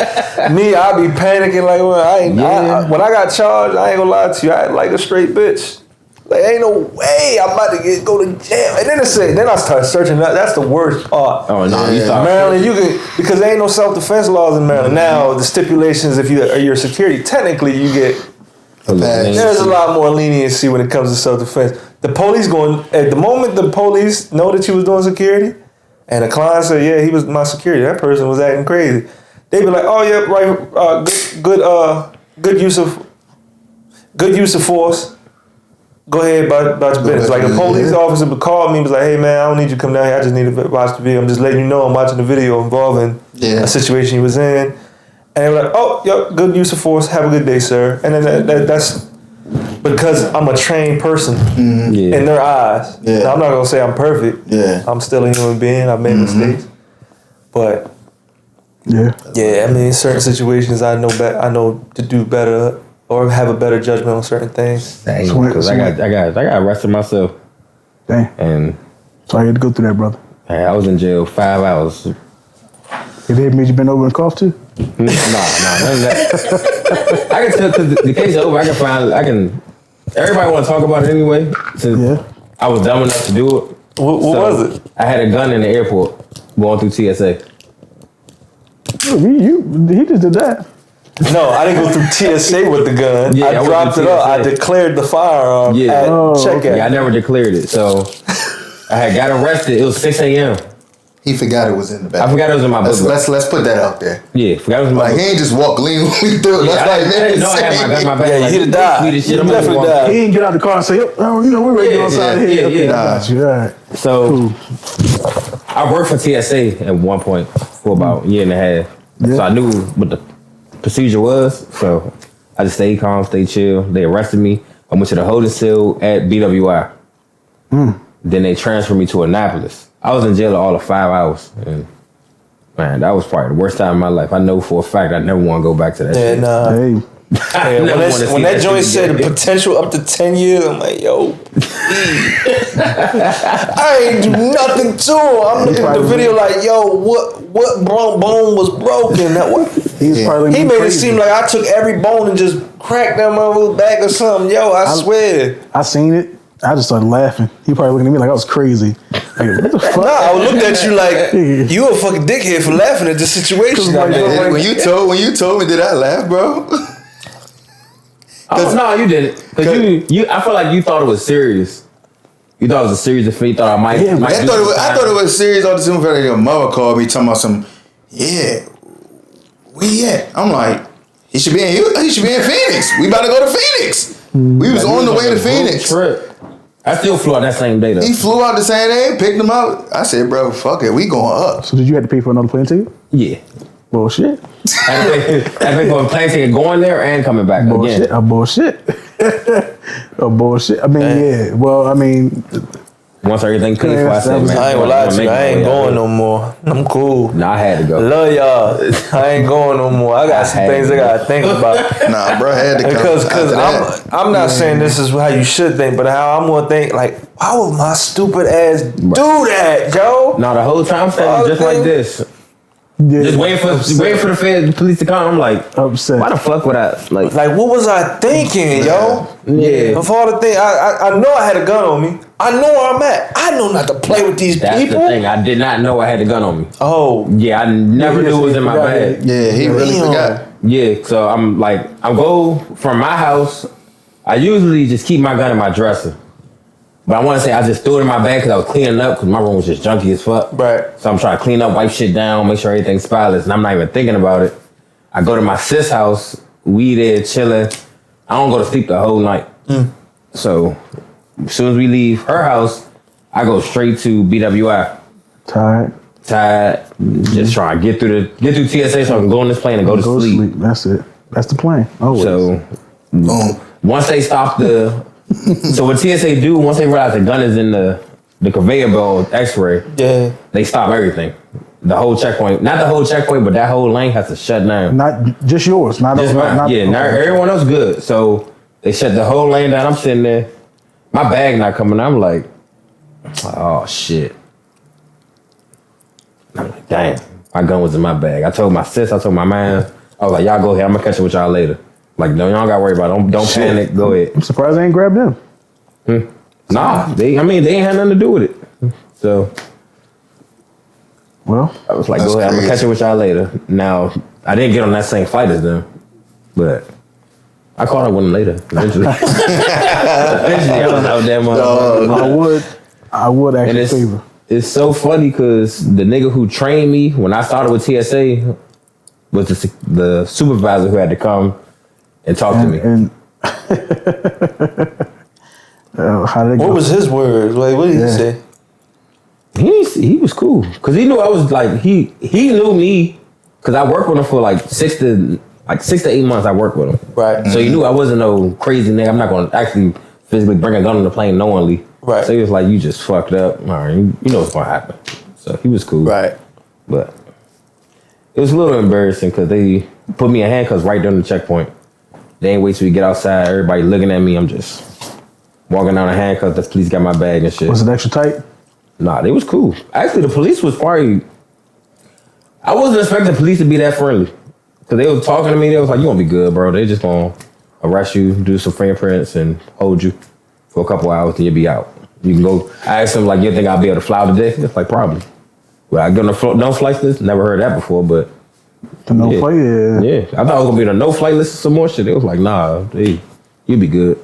Me, I'd be panicking like, well, when I got charged, I ain't gonna lie to you, I act like a straight bitch. Like, ain't no way I'm about to go to jail. And then I started searching. That's the worst part. Oh no, you thought Maryland, you can, because there ain't no self-defense laws in Maryland. Now, the stipulations, if you're security, technically you get, there's a lot more leniency when it comes to self-defense. The police at the moment the police know that you was doing security, and the client said, yeah, he was my security, that person was acting crazy, they be like, oh yeah, right, good use of force. Go ahead about your business. Like a police officer would call me and was like, hey man, I don't need you to come down here, I just need to watch the video. I'm just letting you know I'm watching the video involving a situation you was in. And they were like, oh, yep, good use of force, have a good day, sir. And then that's because I'm a trained person in their eyes. Yeah. Now, I'm not gonna say I'm perfect. Yeah. I'm still a human being, I've made mistakes. But I mean, in certain situations I know to do better or have a better judgment on certain things. Because I got arrested myself. Dang. And so I had to go through that, brother. I was in jail 5 hours. Did they made you bend over and cough too? Nah, none of that. I can tell because the case is over. I can everybody want to talk about it anyway. Since I was dumb enough to do it. What was it? I had a gun in the airport going through TSA. He just did that. No, I didn't go through TSA with the gun. Yeah, I dropped it up. I declared the firearm at checkout. Yeah, I never declared it. So I had got arrested. It was 6 a.m. He forgot it was in the back. I forgot it was in my book. Let's put that out there. Yeah, forgot it was in my book. He ain't just walk leanly through. Yeah, I had my gun in my back. Yeah, he'd have died. He definitely died. He didn't get out the car and say, we're ready to go outside here. Okay, I got you. All right. So Cool. I worked for TSA at one point for about a year and a half. Yeah. So I knew what the procedure was. So I just stayed calm, stayed chill. They arrested me. I went to the holding cell at BWI. Then they transferred me to Annapolis. I was in jail all of 5 hours. And man, that was probably the worst time of my life. I know for a fact I never want to go back to that shit. Nah. Hey. When that joint said the potential up to 10 years, I'm like, yo, I ain't do nothing to him. I'm looking at the video like, yo, what bone was broken? He made it seem like I took every bone and just cracked that motherfucker's back or something. Yo, I swear. I seen it. I just started laughing. He probably looking at me like I was crazy. Like, what the fuck? Nah, I looked at you like you a fucking dickhead for laughing at the situation. When you told me, did I laugh, bro? Oh, no, you didn't. Because you, I feel like you thought it was serious. You thought it was a series of feet. Thought I might. I thought it was serious. All the time, your mother called me talking about some. Yeah, where he at? I'm like, he should be in Phoenix. We about to go to Phoenix. We was on the way to Phoenix. Trip. I still flew out that same day though. He flew out the same day, picked him up. I said, bro, fuck it, we going up. So did you have to pay for another plane ticket? Yeah. Bullshit. I had to pay for a plane ticket going there and coming back bullshit. again. Bullshit. Bullshit. I mean, yeah. Well, I mean, once everything clean, I said, man, I ain't gonna lie to you. I ain't going no more. I'm cool. Nah, I had to go. Love y'all. I ain't going no more. I got some things I gotta think about. Nah, bro, I had to come. Because I'm not saying this is how you should think, but how I'm gonna think, like, why would my stupid ass do that, yo? Nah, the whole time I'm standing just like this. Yeah, just waiting for the police to come. I'm like, upset. Why the fuck would I like what was I thinking, yo? Yeah. Of all the things, I know I had a gun on me. I know where I'm at. I know not to play with these That's people. The thing. I did not know I had a gun on me. Oh. Yeah, I never knew it was in my bag. Yeah, he really forgot. Yeah, so I'm like, I go from my house. I usually just keep my gun in my dresser. But I want to say I just threw it in my bag because I was cleaning up because my room was just junky as fuck. Right. So I'm trying to clean up, wipe shit down, make sure everything's spotless, and I'm not even thinking about it. I go to my sis house, we there chilling. I don't go to sleep the whole night. So as soon as we leave her house, I go straight to BWI. Tired, just trying to get through TSA so I can go on this plane and go to sleep. That's it. That's the plan. Always. So once they stop so what TSA do, once they realize the gun is in the conveyor belt X-ray, they stop everything. The whole checkpoint, not the whole checkpoint, but that whole lane has to shut down. Not just yours, not just mine. Not everyone else good. So they shut the whole lane down. I'm sitting there, my bag not coming. I'm like, oh shit. I'm like, damn, my gun was in my bag. I told my sis, I told my man, I was like, y'all go ahead. I'm gonna catch up with y'all later. Like, no, y'all gotta worry about it. Don't panic. Go ahead. I'm surprised they ain't grabbed them. Nah, they ain't had nothing to do with it. So, well, I was like, go ahead. I'm gonna catch up with y'all later. Now, I didn't get on that same flight as them, but I caught up with them later. Eventually, I was out there, I would actually favor. It's so funny because the nigga who trained me when I started with TSA was the supervisor who had to come and talk to me. And how did it go? What was his words? Like, what did he say? He was cool because he knew I was like he knew me because I worked with him for like 6 to 8 months. I worked with him, right? So he knew I wasn't no crazy nigga. I'm not going to actually physically bring a gun on the plane knowingly, right? So he was like, "You just fucked up, all right? You know what's going to happen." So he was cool, right? But it was a little embarrassing because they put me in handcuffs right during the checkpoint. They ain't wait till we get outside. Everybody looking at me. I'm just walking down the handcuffs. The police got my bag and shit. Was it extra tight? Nah, they was cool. Actually, the police was probably... I wasn't expecting the police to be that friendly. Because they was talking to me. They was like, you gonna be good, bro. They just gonna... arrest you, do some fingerprints, and hold you for a couple hours, then you'll be out. You can go. I asked him, like, you think I'll be able to fly today? It's like, probably. Well, I get on the no flight list. Never heard that before, but the no flight, yeah. I thought it was gonna be the no flight list or some more shit. It was like, nah, hey, you be good.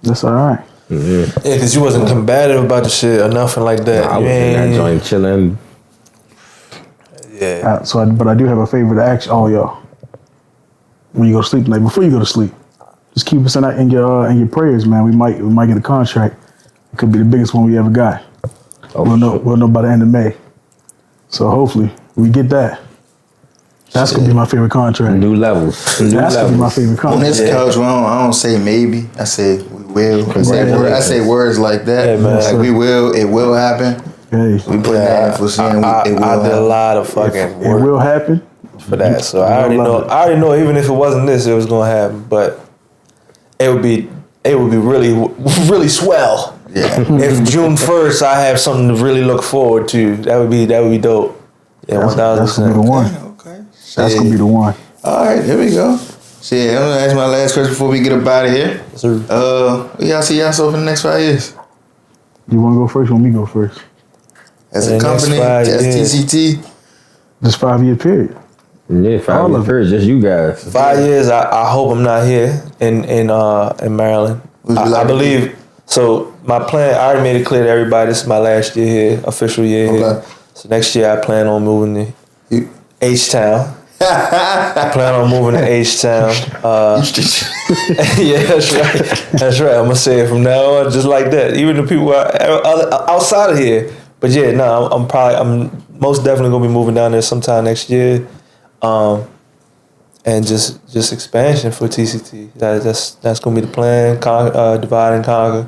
That's all right. Yeah, because you wasn't combative about the shit or nothing like that. Nah, I was in that joint chilling. Yeah. But I do have a favor to ask all y'all. When you go to sleep tonight, before you go to sleep, just keep us in your prayers, man. We might get a contract. It could be the biggest one we ever got. We'll know by the end of May. So hopefully we get that. That's gonna be my favorite contract. New levels. That's gonna be my favorite contract. On this couch, I don't say maybe. I say we will. I say words like that. Yeah, man. Like we will. It will happen. Hey, We put that in for saying it will I did a happen. lot of fucking it work will happen. for that. So I already know even if it wasn't this, it was gonna happen. But it would be really, really swell. Yeah. If June 1st I have something to really look forward to, that would be dope. Yeah, 1,000%. That's gonna be the one. Okay. That's gonna be the one. All right, here we go. Shit, I'm gonna ask my last question before we get up out of here. Sir. What y'all see yourself in the next 5 years? You wanna go first or want me to go first? As In a the next company, 5 as years. TCT. This 5-year period. Yeah, 5 years first, just you guys. 5 years. I hope I'm not here in Maryland. Would you I like to believe so. My plan. I already made it clear to everybody. This is my last year here, official year here. Okay. So next year I plan on moving to You- H-Town. I plan on moving to H-Town. Yeah, that's right. That's right. I'm gonna say it from now on, just like that. Even the people outside of here. But yeah, no, I'm most definitely gonna be moving down there sometime next year, and just expansion for TCT. That's gonna be the plan. Divide and conquer,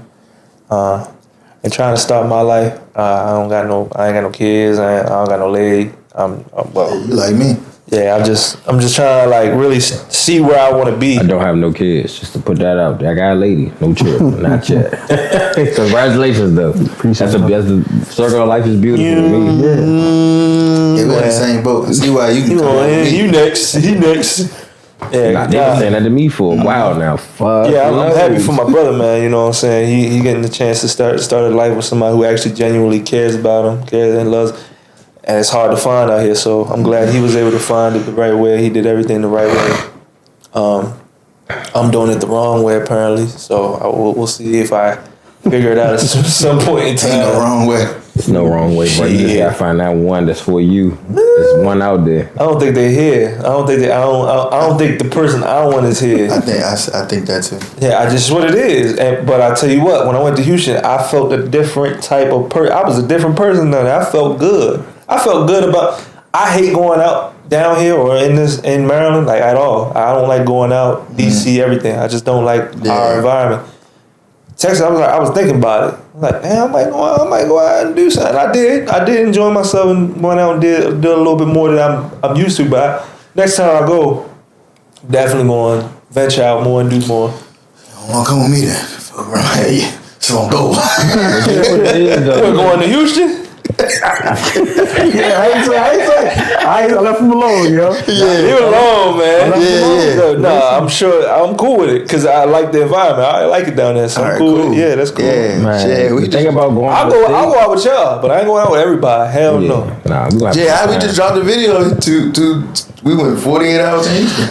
and trying to start my life. I ain't got no kids. I don't got no leg. Well, You like me? yeah, I'm just trying to like really see where I want to be. I don't have no kids, just to put that out there. I got a lady, no children, not yet. Congratulations, though. That's the circle of life is beautiful to me. Yeah, we're in the same boat. See why you can come on me. You next. He next. Yeah, They been saying that to me for a while now. Fuck. yeah, I'm happy for my brother, man. You know what I'm saying? He getting the chance to start a life with somebody who actually genuinely cares about him, cares and loves. And it's hard to find out here, so I'm glad he was able to find it the right way. He did everything the right way. I'm doing it the wrong way, apparently. So we'll see if I figure it out at some point in time. Ain't no wrong way. There's no wrong way, bro. You just gotta find that one that's for you. There's one out there. I don't think they're here. I don't think the person I want is here. I think that's it. Yeah, I just what it is. But I tell you what, when I went to Houston, I felt a different type of person. I was a different person down there. I felt good. I felt good about. I hate going out down here or in Maryland like at all. I don't like going out DC everything. I just don't like our environment. Texas, I was thinking about it. I'm like, damn, I might go out and do something. I did enjoy myself and went out and did a little bit more than I'm used to. But next time I go, definitely going to venture out more and do more. You don't want to come with me then? Fuck around here. So I'm go. We're going to Houston. Yeah, I left him alone, yo. Yeah, leave it alone, man. Yeah. Nah, I'm sure I'm cool with it because I like the environment. I like it down there, so I'm cool with it. Yeah, that's cool. Yeah, Man, yeah. We think about going. I'll go out with y'all, but I ain't going out with everybody. Hell no. Nah, we gonna Yeah, we just dropped a video to we went 48 hours in Houston.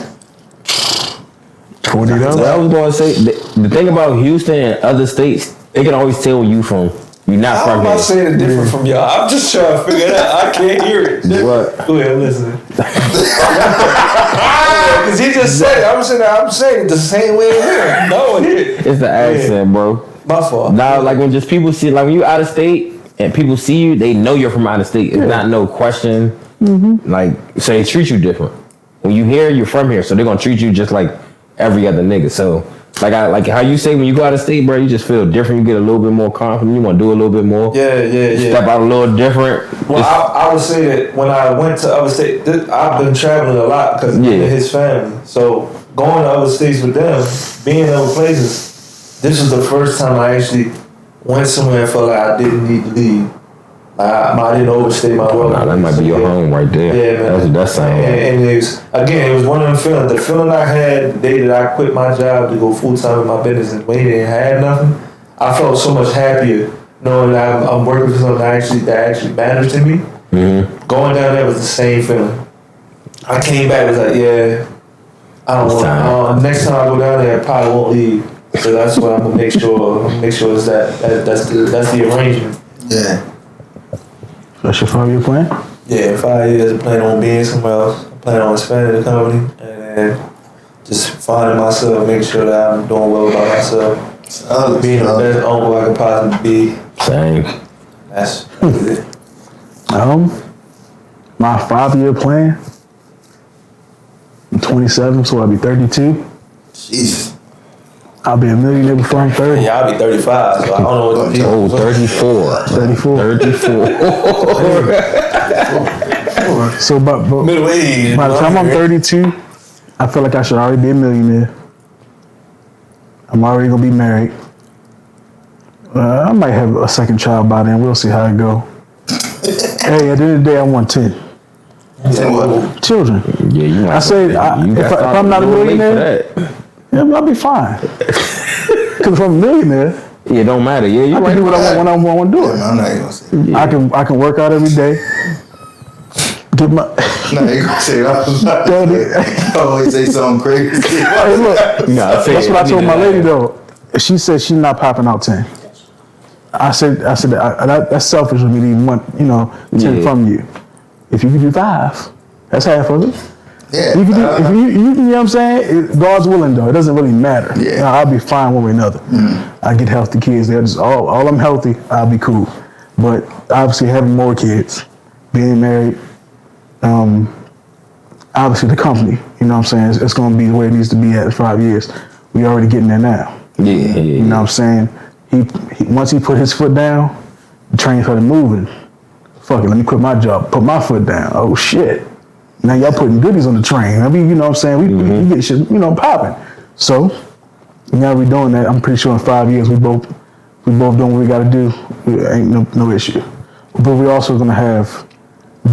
48 hours. What I was going to say, the thing about Houston and other states, they can always tell you from you're not I'm from not here. saying it different from y'all. I'm just trying to figure it out. I can't hear it. What? Go ahead, listen. Because he just said it. I'm saying it the same way here. No one here. It's the accent, bro. My fault. Nah, like when just people see, like when you out of state and people see you, they know you're from out of state. It's not no question. Like, so they treat you different. When you here, you're from here, so they're gonna treat you just like every other nigga. So, like how you say when you go out of state, bro, you just feel different. You get a little bit more confident. You want to do a little bit more. Yeah. Step out a little different. Well, I would say that when I went to other states, I've been traveling a lot because of his family. So going to other states with them, being in other places, this was the first time I actually went somewhere and felt like I didn't need to leave. I didn't overstay my welcome. Nah, that might be your home right there. Yeah, man. That's sound. And it was one of them feelings. The feeling I had the day that I quit my job to go full time in my business and when he didn't have nothing, I felt so much happier knowing that I'm working for something that actually matters to me. Mm-hmm. Going down there was the same feeling. I came back, was like, yeah, I don't want. Next time I go down there, I probably won't leave. So that's what I'm gonna make sure. It's that's the arrangement. Yeah. That's your 5-year plan? Yeah, 5 years. I plan on being somewhere else. I plan on expanding the company and just finding myself, making sure that I'm doing well by myself. Being the best uncle I could possibly be. Same. That's it. My 5-year plan. I'm 27, so I'll be 32. Jesus. I'll be a millionaire before I'm 30. Yeah, I'll be 35, so I don't know what to do. 34. 34. So, but middle age. By the time I'm 32, I feel like I should already be a millionaire. I'm already gonna be married. I might have a second child by then. We'll see how it go. Hey, at the end of the day, I want 10. 10 what? Children. Yeah, you. I say if I'm not a millionaire, yeah, I'll be fine. Because if I'm a millionaire, it don't matter. Yeah, you I can do what I want when I want to do it. I'm not gonna say that. I can work out every day. Get my. No, you gonna say I always say something crazy. Hey, look, that's what I told my lady though. She said she's not popping out 10. I said that's selfish of me to even want 10 from you. If you can do 5, that's half of it. Yeah. You can do, you know what I'm saying? God's willing though. It doesn't really matter. Yeah. I'll be fine one way or another. I get healthy kids. They're just all I'm healthy, I'll be cool. But obviously having more kids, being married, obviously the company, you know what I'm saying? It's gonna be the way it needs to be at 5 years. We already getting there now. Yeah. You know what I'm saying? He once he put his foot down, the train started moving. Fuck it, let me quit my job, put my foot down. Oh shit. Now y'all putting goodies on the train. I mean, you know what I'm saying? We get shit, popping. So now we doing that. I'm pretty sure in 5 years we both doing what we gotta do. Ain't no issue. But we also gonna have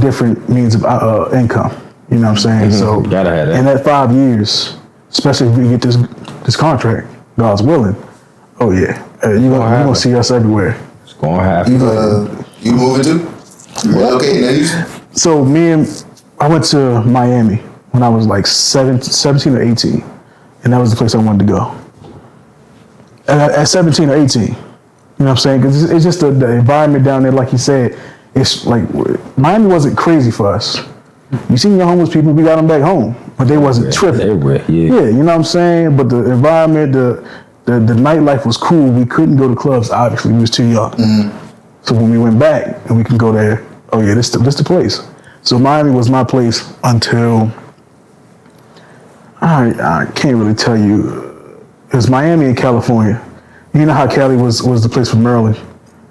different means of income. You know what I'm saying? So gotta have that. in that 5 years, especially if we get this contract, God's willing. Oh yeah, you're gonna see us everywhere. It's gonna happen. You moving too? Okay, now So I went to Miami when I was like 17 or 18, and that was the place I wanted to go. And at 17 or 18, you know what I'm saying? Because it's just the environment down there, like you said, it's like, Miami wasn't crazy for us. You seen your homeless people, we got them back home, but they wasn't tripping. Everywhere, yeah. Yeah, you know what I'm saying? But the environment, the nightlife was cool. We couldn't go to clubs, obviously, we was too young. So when we went back and we can go there, oh yeah, this the place. So Miami was my place until, I can't really tell you. It was Miami and California. You know how Cali was the place for Maryland.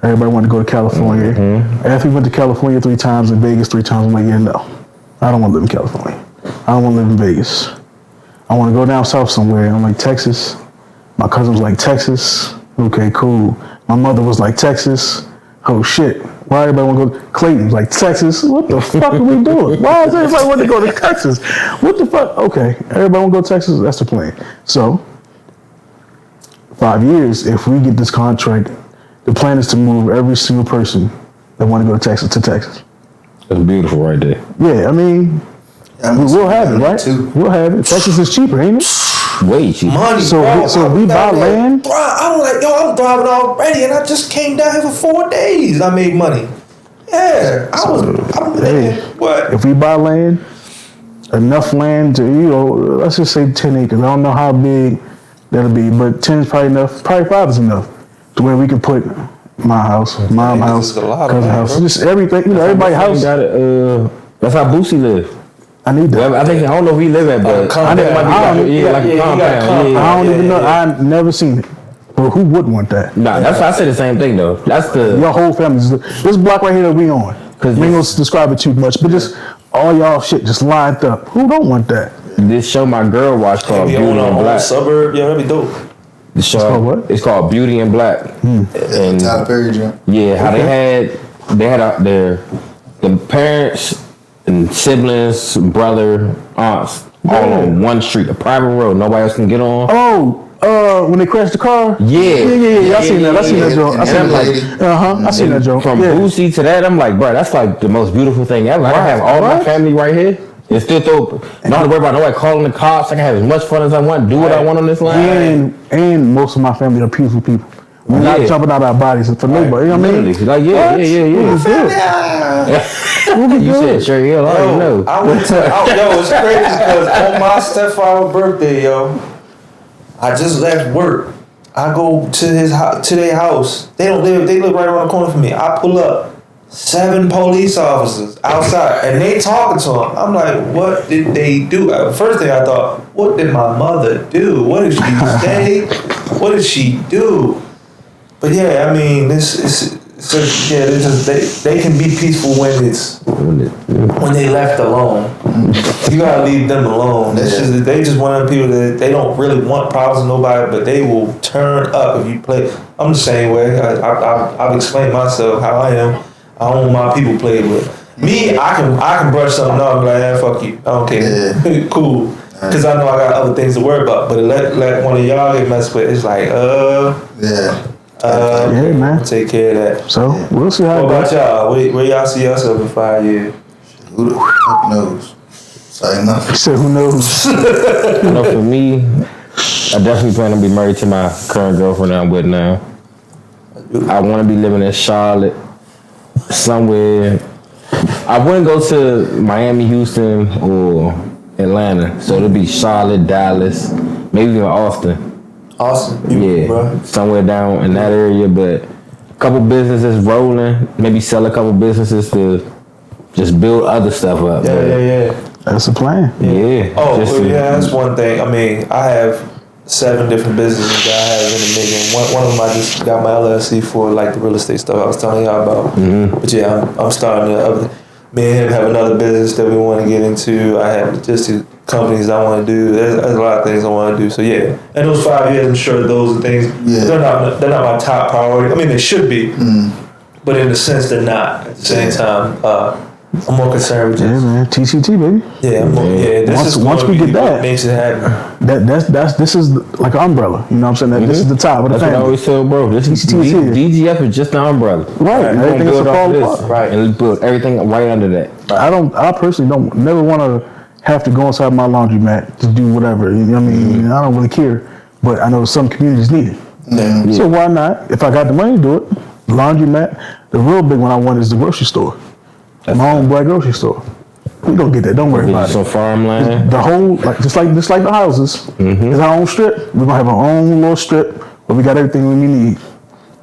Everybody wanted to go to California. After we went to California 3 times and Vegas 3 times, I'm like, yeah, no. I don't want to live in California. I don't want to live in Vegas. I want to go down south somewhere. I'm like, Texas. My cousin was like, Texas. Okay, cool. My mother was like, Texas. Oh shit. Why everybody want to go to Clayton? Like, Texas? What the fuck are we doing? Why is everybody want to go to Texas? What the fuck? Okay, everybody want to go to Texas? That's the plan. So, 5 years, if we get this contract, the plan is to move every single person that want to go to Texas. That's beautiful right there. Yeah, I mean, we'll have it, right? Too. We'll have it. Texas is cheaper, ain't it? Way cheaper. Money, So we buy land. I'm like, I'm thriving already, and I just came down here for 4 days. I made money. Yeah, what? If we buy land, enough land to, let's just say 10 acres. I don't know how big that'll be, but 10 is probably enough. Probably 5 is enough to where we can put my house, mom house, cousin house, just everything. Everybody's house. Got it. That's how Boosie live. I need that. I don't know if he live at, but I think it might be like a compound. I don't even know. I've never seen it. But who would want that? Nah, that's why I say the same thing though. That's your whole family. This block right here that we on. Because we ain't gonna describe it too much, but just all y'all shit just lined up. Who don't want that? This show my girl watched called Beauty and Black. Suburb, yeah, that'd be dope. The show, it's called what? It's called Beauty and Black. And Tyler Perry jump. yeah, how they had they had the parents and siblings, brother, aunts, all on one street, a private road. Nobody else can get on. Oh, when they crashed the car? Yeah. I seen that joke. I seen that joke. From Boosie to that, I'm like, bro, that's like the most beautiful thing ever. I can have all my family right here. And still don't have to worry about nobody calling the cops. I can have as much fun as I want, do what I want on this line. And most of my family are peaceful people. We're not jumping out our bodies for nobody. You know what I mean? Like, yeah. You said sure, I already know. I went to, it's crazy because on my stepfather's birthday, I just left work. I go to their house. They live right around the corner from me. I pull up. 7 police officers outside, and they talking to him. I'm like, what did they do? First thing I thought, what did my mother do? What did she say? What did she do? But yeah, I mean, they can be peaceful when they left alone. You gotta leave them alone. They just one of the people that they don't really want problems with nobody, but they will turn up if you play. I'm the same way. I've explained myself how I am. I don't want my people played with. Me, I can brush something off and be like, fuck you. I don't care. Yeah. Cool. Because I know I got other things to worry about. But let one of y'all get messed with, it's like, man. Take care of that. So, we'll see how it goes. What about y'all? Where y'all see yourself in 5 years? Who the fuck knows? Sorry, nothing. He said, who knows? For me, I definitely plan to be married to my current girlfriend I'm with now. I want to be living in Charlotte. Somewhere, I wouldn't go to Miami, Houston, or Atlanta. So it'll be Charlotte, Dallas, maybe even Austin. Austin, bro. Somewhere down in that area. But a couple businesses rolling. Maybe sell a couple businesses to just build other stuff up. Yeah. That's the plan. Yeah. That's one thing. I mean, I have 7 different businesses that I have in the making. One of them I just got my LLC for, like the real estate stuff I was telling y'all about. Mm-hmm. But yeah, I'm starting me and him have another business that we want to get into. I have logistic companies I want to do. There's a lot of things I want to do. So yeah, in those 5 years, I'm sure those are things. Yeah. They're not my top priority. I mean, they should be, but in a sense, they're not. At the same time, I'm more concerned with just... Yeah, man. TCT, baby. Yeah, once we get that, makes it happen. This is like an umbrella. You know what I'm saying? This is the top of the family. What I always tell bro. This is DGF is just the umbrella. Right. Everything is fall apart. Right. And build everything right under that. Right. I personally don't never want to have to go inside my laundromat to do whatever. You know what I mean? I don't really care. But I know some communities need it. Yeah. So why not? If I got the money to do it, laundromat. The real big one I want is the grocery store. My own black grocery store. We gonna get that. Don't worry about it. Some farmland. The whole, just like the houses. It's our own strip. We're gonna have our own little strip where we got everything we need.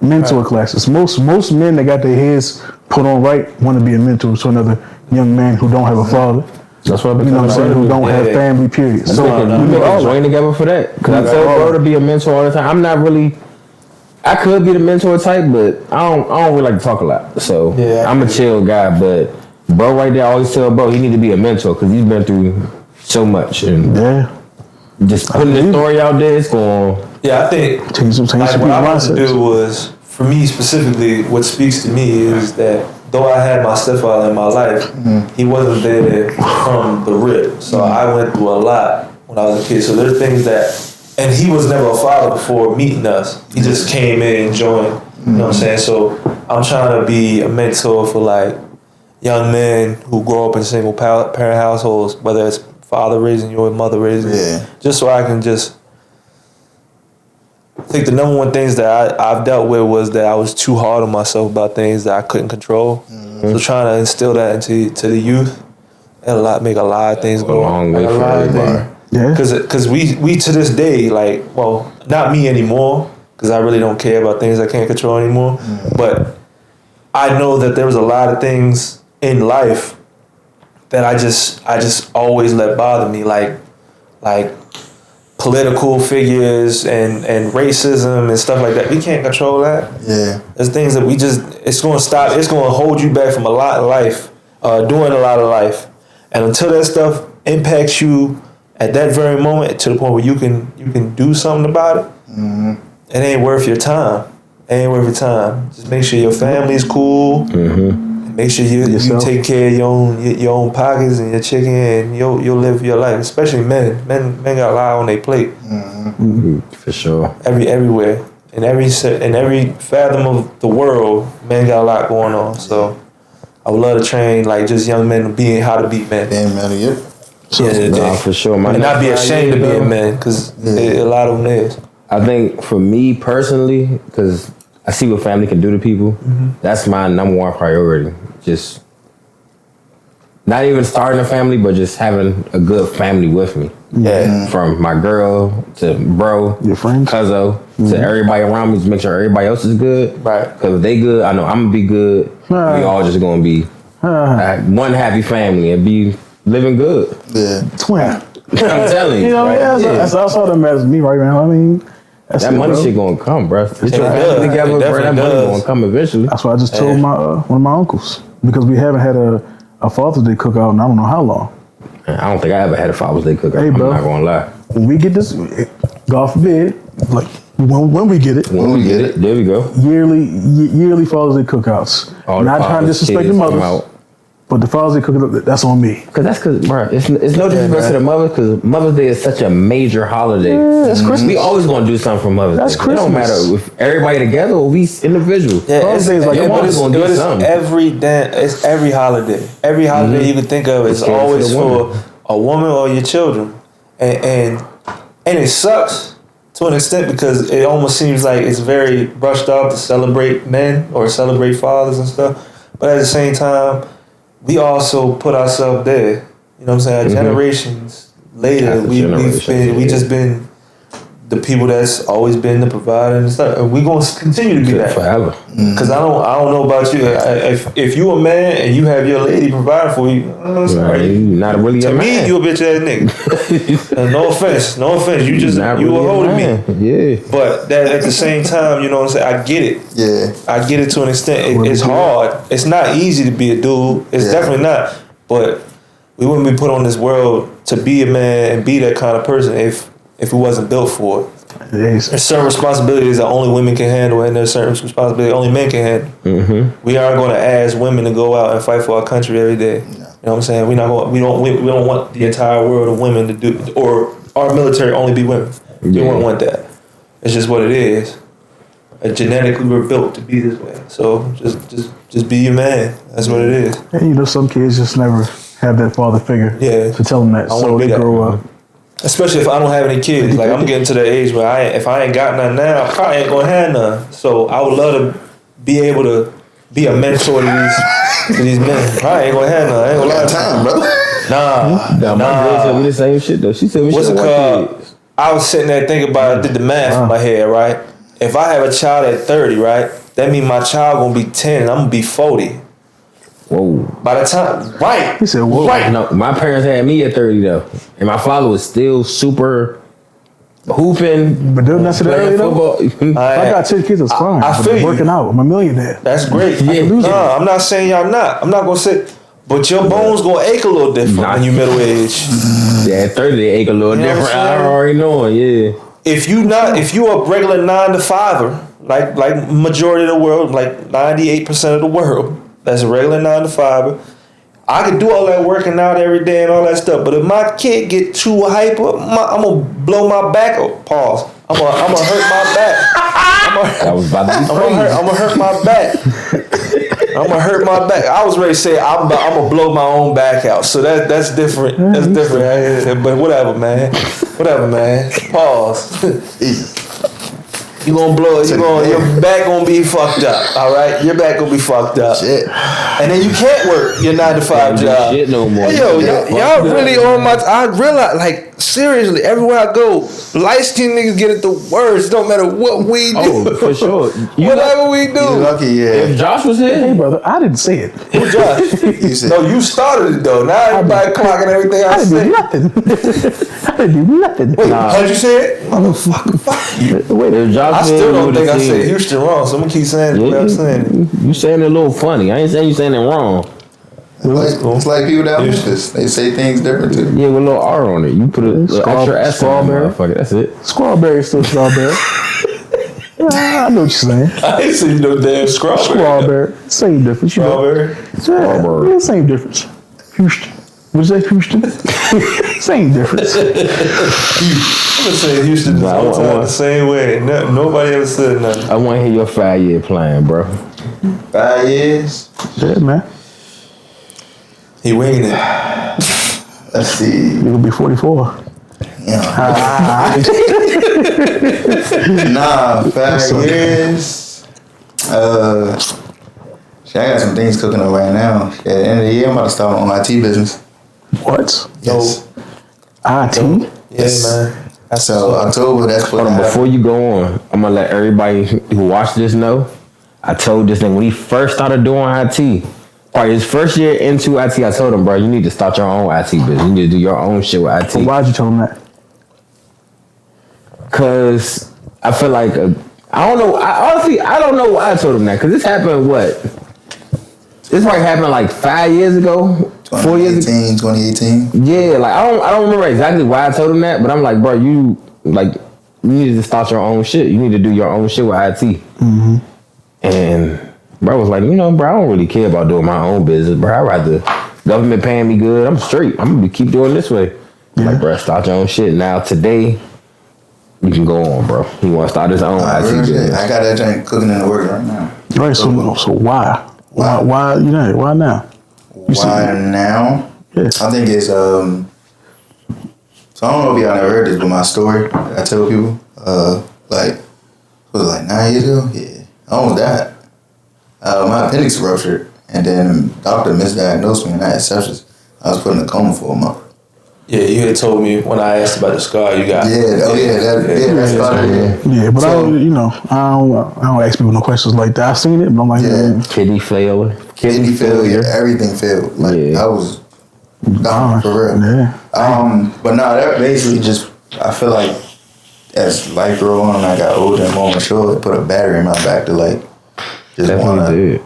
Mentor classes. Most men that got their heads put on right want to be a mentor to another young man who don't have a father. That's what you know what I'm saying. Who don't have family. Period. So we make a join together for that. Cause I tell bro to be a mentor all the time. I'm not really. I could be the mentor type, but I don't really like to talk a lot. So I'm a chill guy, but bro right there, I always tell bro he need to be a mentor because he's been through so much. And just putting the story out there, it's going. Yeah, I think what I wanted to do was, for me specifically, what speaks to me is that though I had my stepfather in my life, he wasn't there from the rip. So I went through a lot when I was a kid. So there's things that. And he was never a father before meeting us. He just came in and joined. You know what I'm saying? So I'm trying to be a mentor for like young men who grow up in single parent households, whether it's father raising you or mother raising you. Just so I can just think the number one things that I've dealt with was that I was too hard on myself about things that I couldn't control. So trying to instill that into the youth, it'll make a lot of things go on. A lot of things. Yeah. Because we to this day, like, well, not me anymore, because I really don't care about things I can't control anymore. But I know that there was a lot of things in life that I just always let bother me, like political figures and racism and stuff like that. We can't control that. Yeah. There's things that it's going to stop. It's going to hold you back from a lot of life, doing a lot of life. And until that stuff impacts you at that very moment to the point where you can do something about it, it ain't worth your time. ain't worth your time. Just make sure your family's cool. Make sure you take care of your own pockets and your chicken, and you'll live your life. Especially men. Men got a lot on their plate. For sure. Everywhere. In every fathom of the world, men got a lot going on. So I would love to train like just young men being how to be men. Damn, man, For sure. And not be ashamed to be a man, because a lot of them is. I think for me personally, because I see what family can do to people, that's my number one priority. Just not even starting a family, but just having a good family with me. Yeah. From my girl to bro, your friends, cuzzo, to everybody around me, to make sure everybody else is good. Right. Because if they good, I know I'm gonna be good. We all just gonna be one happy family and be living good. Yeah. Twin. I'm telling you. You know, that's all that matters to me right now. I mean, that money shit gonna come, bro. Get your family together, bro. That money gonna come eventually. That's what I just told my one of my uncles, because we haven't had a Father's Day cookout in I don't know how long. I don't think I ever had a Father's Day cookout. Hey, bro, I'm not gonna lie. When we get this, God forbid, like when we get it, there we go. Yearly Father's Day cookouts. Not trying to disrespect the mothers. But the Father's Day cooking, that's on me. Bro, it's no disrespect to the mother, because Mother's Day is such a major holiday. Yeah, that's Christmas. We always gonna do something for Mother's Day. That's Christmas. It don't matter if everybody together or we individual. Yeah, Father's Day is like it's every holiday. Every holiday you can think of is always for a woman or your children, and it sucks to an extent, because it almost seems like it's very brushed off to celebrate men or celebrate fathers and stuff. But at the same time, we also put ourselves there. You know what I'm saying? Generations later, we just been the people that's always been the provider and stuff. And we're gonna continue to be that forever. Because I don't know about you. If you a man and you have your lady providing for you, you not really to a me, man. you a bitch ass nigga. And no offense. You just you a hoe to me. Yeah. But that at the same time, you know what I'm saying? I get it. Yeah. I get it to an extent. It's hard. It's not easy to be a dude. It's definitely not. But we wouldn't be put on this world to be a man and be that kind of person if we wasn't built for it. There's certain responsibilities that only women can handle, and there's certain responsibilities only men can handle. We aren't going to ask women to go out and fight for our country every day. You know what I'm saying? We don't want the entire world of women to do, or our military only be women. We don't want that. It's just what it is. Genetically, we're built to be this way. So just be your man. That's what it is. And some kids just never have that father figure to tell them that, so they grow up. Especially if I don't have any kids. Like, I'm getting to the age where if I ain't got none now, I probably ain't gonna have none. So I would love to be able to be a mentor to these men. I ain't gonna have none. I ain't gonna lie. Time, bro. Nah. My girl told me the same shit though. She said we should have kids. I was sitting there thinking about it, did the math in my head, right? If I have a child at 30, right, that means my child gonna be 10 and I'm gonna be 40. Whoa. By the time, right. He said, whoa. Right. No, my parents had me at 30 though. And my father was still super hooping. But doing that to the early though? If I got 10 kids, it's fine. I feel you. Working out. I'm a millionaire. That's great. I'm not saying y'all not. I'm not gonna say, but your bones gonna ache a little different when you middle age. Yeah, at 30 they ache a little different. I already know it, yeah. If you a regular 9 to 5er, like majority of the world, like 98% of the world, that's a regular 9 to 5er. I could do all that working out every day and all that stuff, but if my kid get too hyper, I'm gonna blow my back up. Pause. I'm gonna hurt my back. I'm gonna hurt my back. I'm gonna hurt my back. I was ready to say I'm gonna blow my own back out. So that's different. That's different. But whatever, man. Pause. You gonna blow it. Your back gonna be fucked up. All right, your back gonna be fucked up. Shit. And then you can't work your 9 to 5 job. Shit no more. Hey, yo, y'all really on my. I realize, like, seriously, everywhere I go, light skinned niggas get it the worst. Don't matter what we do. Oh, for sure. Whatever we do. You're lucky, yeah. If Josh was here, Hey, brother, I didn't say it. Who, Josh? You said, No, you started it though. Now everybody clocking everything I I didn't said. do nothing. I didn't do nothing. Wait, how'd you say it? Motherfucker, fuck you. wait, if Josh I still don't think I said said Houston wrong, so I'm gonna keep saying it the way I'm saying it. You saying it a little funny. I ain't saying you saying it wrong. it's like people down Memphis. They say things different too. Yeah, with a little R on it. You put a little extra S on it, motherfucker. That's it. Strawberry still strawberry. I know what you're saying. I ain't seen no damn strawberry. Strawberry. Same difference. Strawberry. Strawberry. Yeah, same difference. Houston. What's that, Houston? Same difference. I'm gonna say Houston the same way. Nobody ever said nothing. I want to hear your 5-year plan, bro. 5 years? Yeah, man. He winging it. Let's see. You're going to be 44. Yeah. Nah, 5 years. I got some things cooking up right now. At the end of the year, I'm about to start my IT business. What? Yes. IT? Yes. Man. So October, that's what. Hold on, before you go on, I'm gonna let everybody who watched this know. I told this thing when he first started doing IT. Right, his first year into IT, I told him, bro, you need to start your own IT business. You need to do your own shit with IT. So why'd you tell him that? Cause I feel like I don't know. I don't know why I told him that. Cause this happened This probably happened like 5 years ago, 4 years ago. 2018. Yeah, like I don't remember exactly why I told him that, but I'm like, bro, you need to start your own shit. You need to do your own shit with IT. Mm-hmm. And bro was like, bro, I don't really care about doing my own business, bro. I'd rather government paying me good. I'm straight. I'm gonna keep doing this way. Yeah. Like, bro, start your own shit. Now today, you can go on, bro. He want to start his own IT business. I got that joint cooking in the works right now. Right. So why? Why? Why now? Why now? Yeah. I think it's so I don't know if y'all never heard this, but my story I tell people like was it like 9 years ago? Yeah, I almost died. My appendix ruptured, and then the doctor misdiagnosed me, and I had sepsis. I was put in a coma for a month. Yeah, you had told me when I asked about the scar you got. That's about it. Yeah, but I don't ask people no questions like that. I seen it, but I'm like, Kidney failure, everything failed. Like I was gone for real. Yeah. But no, that basically just I feel like as life grew on, I got older and more mature. It put a battery in my back to like just want to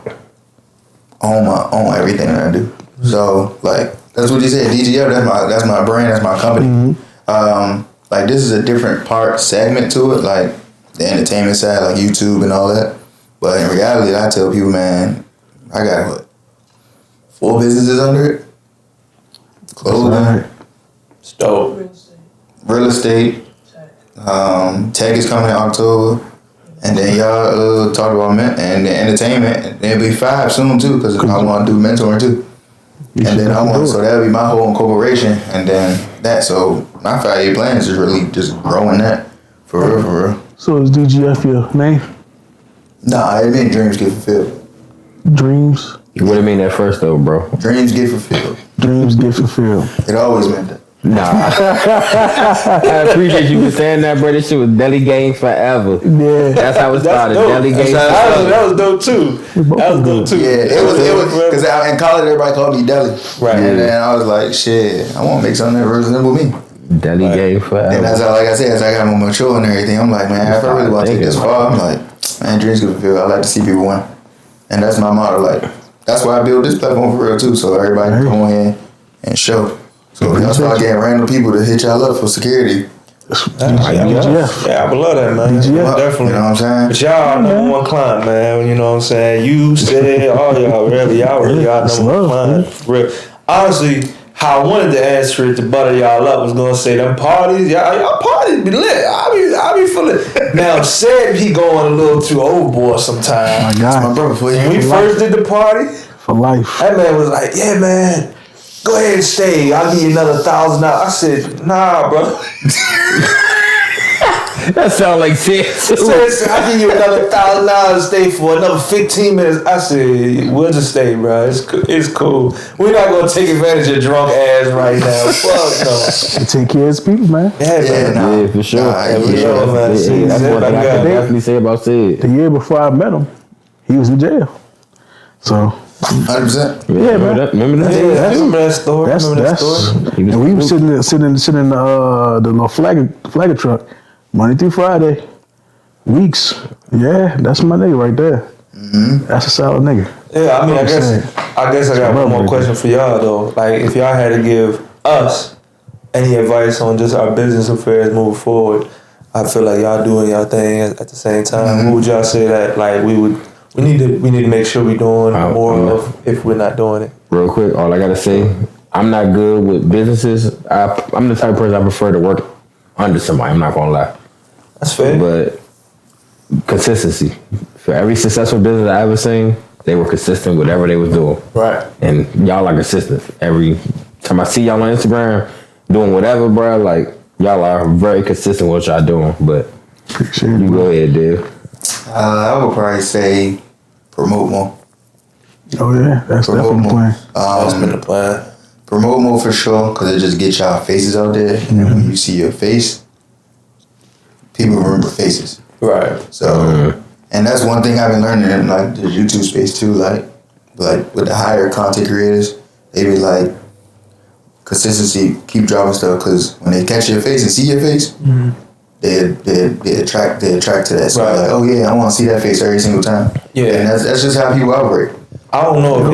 own everything that I do. So like that's what you said, DGF. That's my brand. That's my company. Mm-hmm. Like this is a different segment to it, like the entertainment side, like YouTube and all that. But in reality, I tell people, man, I got 4 businesses under it: clothing, real estate. Tech is coming in October. And then y'all talked about and the entertainment. And there'll be 5 soon too, because I want to do mentoring too. And then so that'll be my whole incorporation. And then so my 5-year plan is just really just growing that for real. So is DGF your name? Nah, it mean dreams get fulfilled. Dreams? What do you mean that first though, bro? Dreams get fulfilled. Dreams get fulfilled. It always meant that. Nah. I appreciate you for saying that, bro. This shit was Deli Gang forever. Yeah. That's how it started. Deli Gang. That was dope too. Yeah, it was because in college everybody called me Deli. Right. And then I was like, shit, I want to make something that resemble me. Deli Gang forever. And that's how, like I said, as I got more mature and everything, I'm like, man, if I really want to take this far, I'm like, man, dreams get fulfilled. I like to see people win. And that's my motto. Like, that's why I built this platform for real too, so everybody can come on here and show. So y'all start getting random people to hit y'all up for security. DGF. Yeah, I would love that, man. DGF. Definitely. You know what I'm saying? But y'all number one client, man. You know what I'm saying? You said, all y'all really number one client. For real. Honestly, how I wanted to answer it to butter y'all up was gonna say them parties, y'all parties be lit. I be feeling. Now said he going a little too overboard sometimes. My God, my brother for you. When we first did the party, for life. that man was like, yeah, man. Go ahead and stay. I'll give you another $1,000. I said, nah, bro. That sound like shit. I'll give you another $1,000 to stay for another 15 minutes. I said, we'll just stay, bro. It's cool. We're not going to take advantage of drunk ass right now. Fuck no. Take care of his people, man. Yeah, for sure. Man. That's what I can definitely say about Sid. The year before I met him, he was in jail. So... 100%. Yeah, man. Remember that? Yeah, I remember that story. That's and we were sitting in the little flagger truck Monday through Friday, weeks. Yeah, that's my nigga right there. Mm-hmm. That's a solid nigga. Yeah, I mean, I guess I got one more question for y'all though. Like, if y'all had to give us any advice on just our business affairs moving forward, I feel like y'all doing y'all thing at the same time. What would y'all say that like we need to make sure we're doing more of if we're not doing it? Real quick, all I gotta say, I'm not good with businesses. I'm the type of person I prefer to work under somebody. I'm not gonna lie. That's fair. But consistency. For every successful business I ever seen, they were consistent with whatever they was doing. Right. And y'all are consistent. Every time I see y'all on Instagram doing whatever, bro, like y'all are very consistent with what y'all doing. But you go ahead, dude. I would probably say promote more. Oh yeah, that's definitely the plan. That's been the plan. Promote more for sure, because it just gets y'all faces out there. And when you see your face, people remember faces. Right. So, and that's one thing I've been learning in like the YouTube space too. Like with the higher content creators, they be like consistency, keep dropping stuff, because when they catch your face and see your face, they attract to that. So like, oh yeah, I want to see that face every single time. Yeah, and that's just how people operate. I don't know if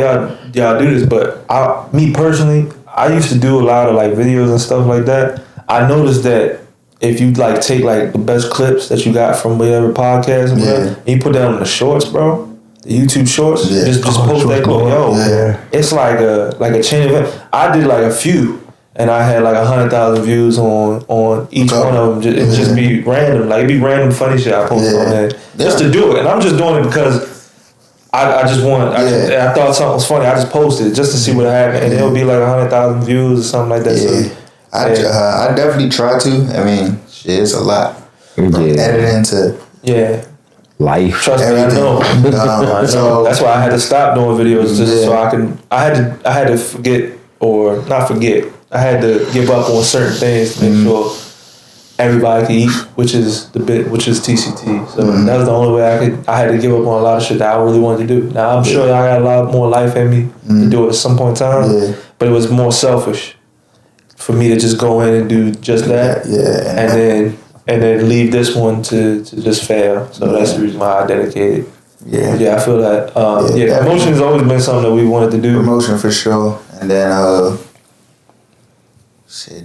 y'all do this, but me personally, I used to do a lot of like videos and stuff like that. I noticed that if you like take like the best clips that you got from whatever podcast and whatever, and you put that on the shorts, bro, the YouTube shorts, just post that clip. It's like a chain event. I did like a few, and I had like 100,000 views on each one of them. It just be random, like it'd be random funny shit I posted on there just to do it, and I'm just doing it because I thought something was funny. I just posted it just to see what happened, and it'll be like 100,000 views or something like that. Yeah. So, I definitely try to. I mean, shit, it's a lot. From editing to life. Trust me, I know. So that's why I had to stop doing videos just so I can. I had to forget or not forget. I had to give up on certain things to make sure everybody could eat, which is TCT. So that was the only way I had to give up on a lot of shit that I really wanted to do. Now I'm sure I got a lot more life in me to do it at some point in time, but it was more selfish for me to just go in and do just that, and then leave this one to just fail. So that's the reason why I dedicated. I feel that. Promotion has always been something that we wanted to do. Promotion for sure, and then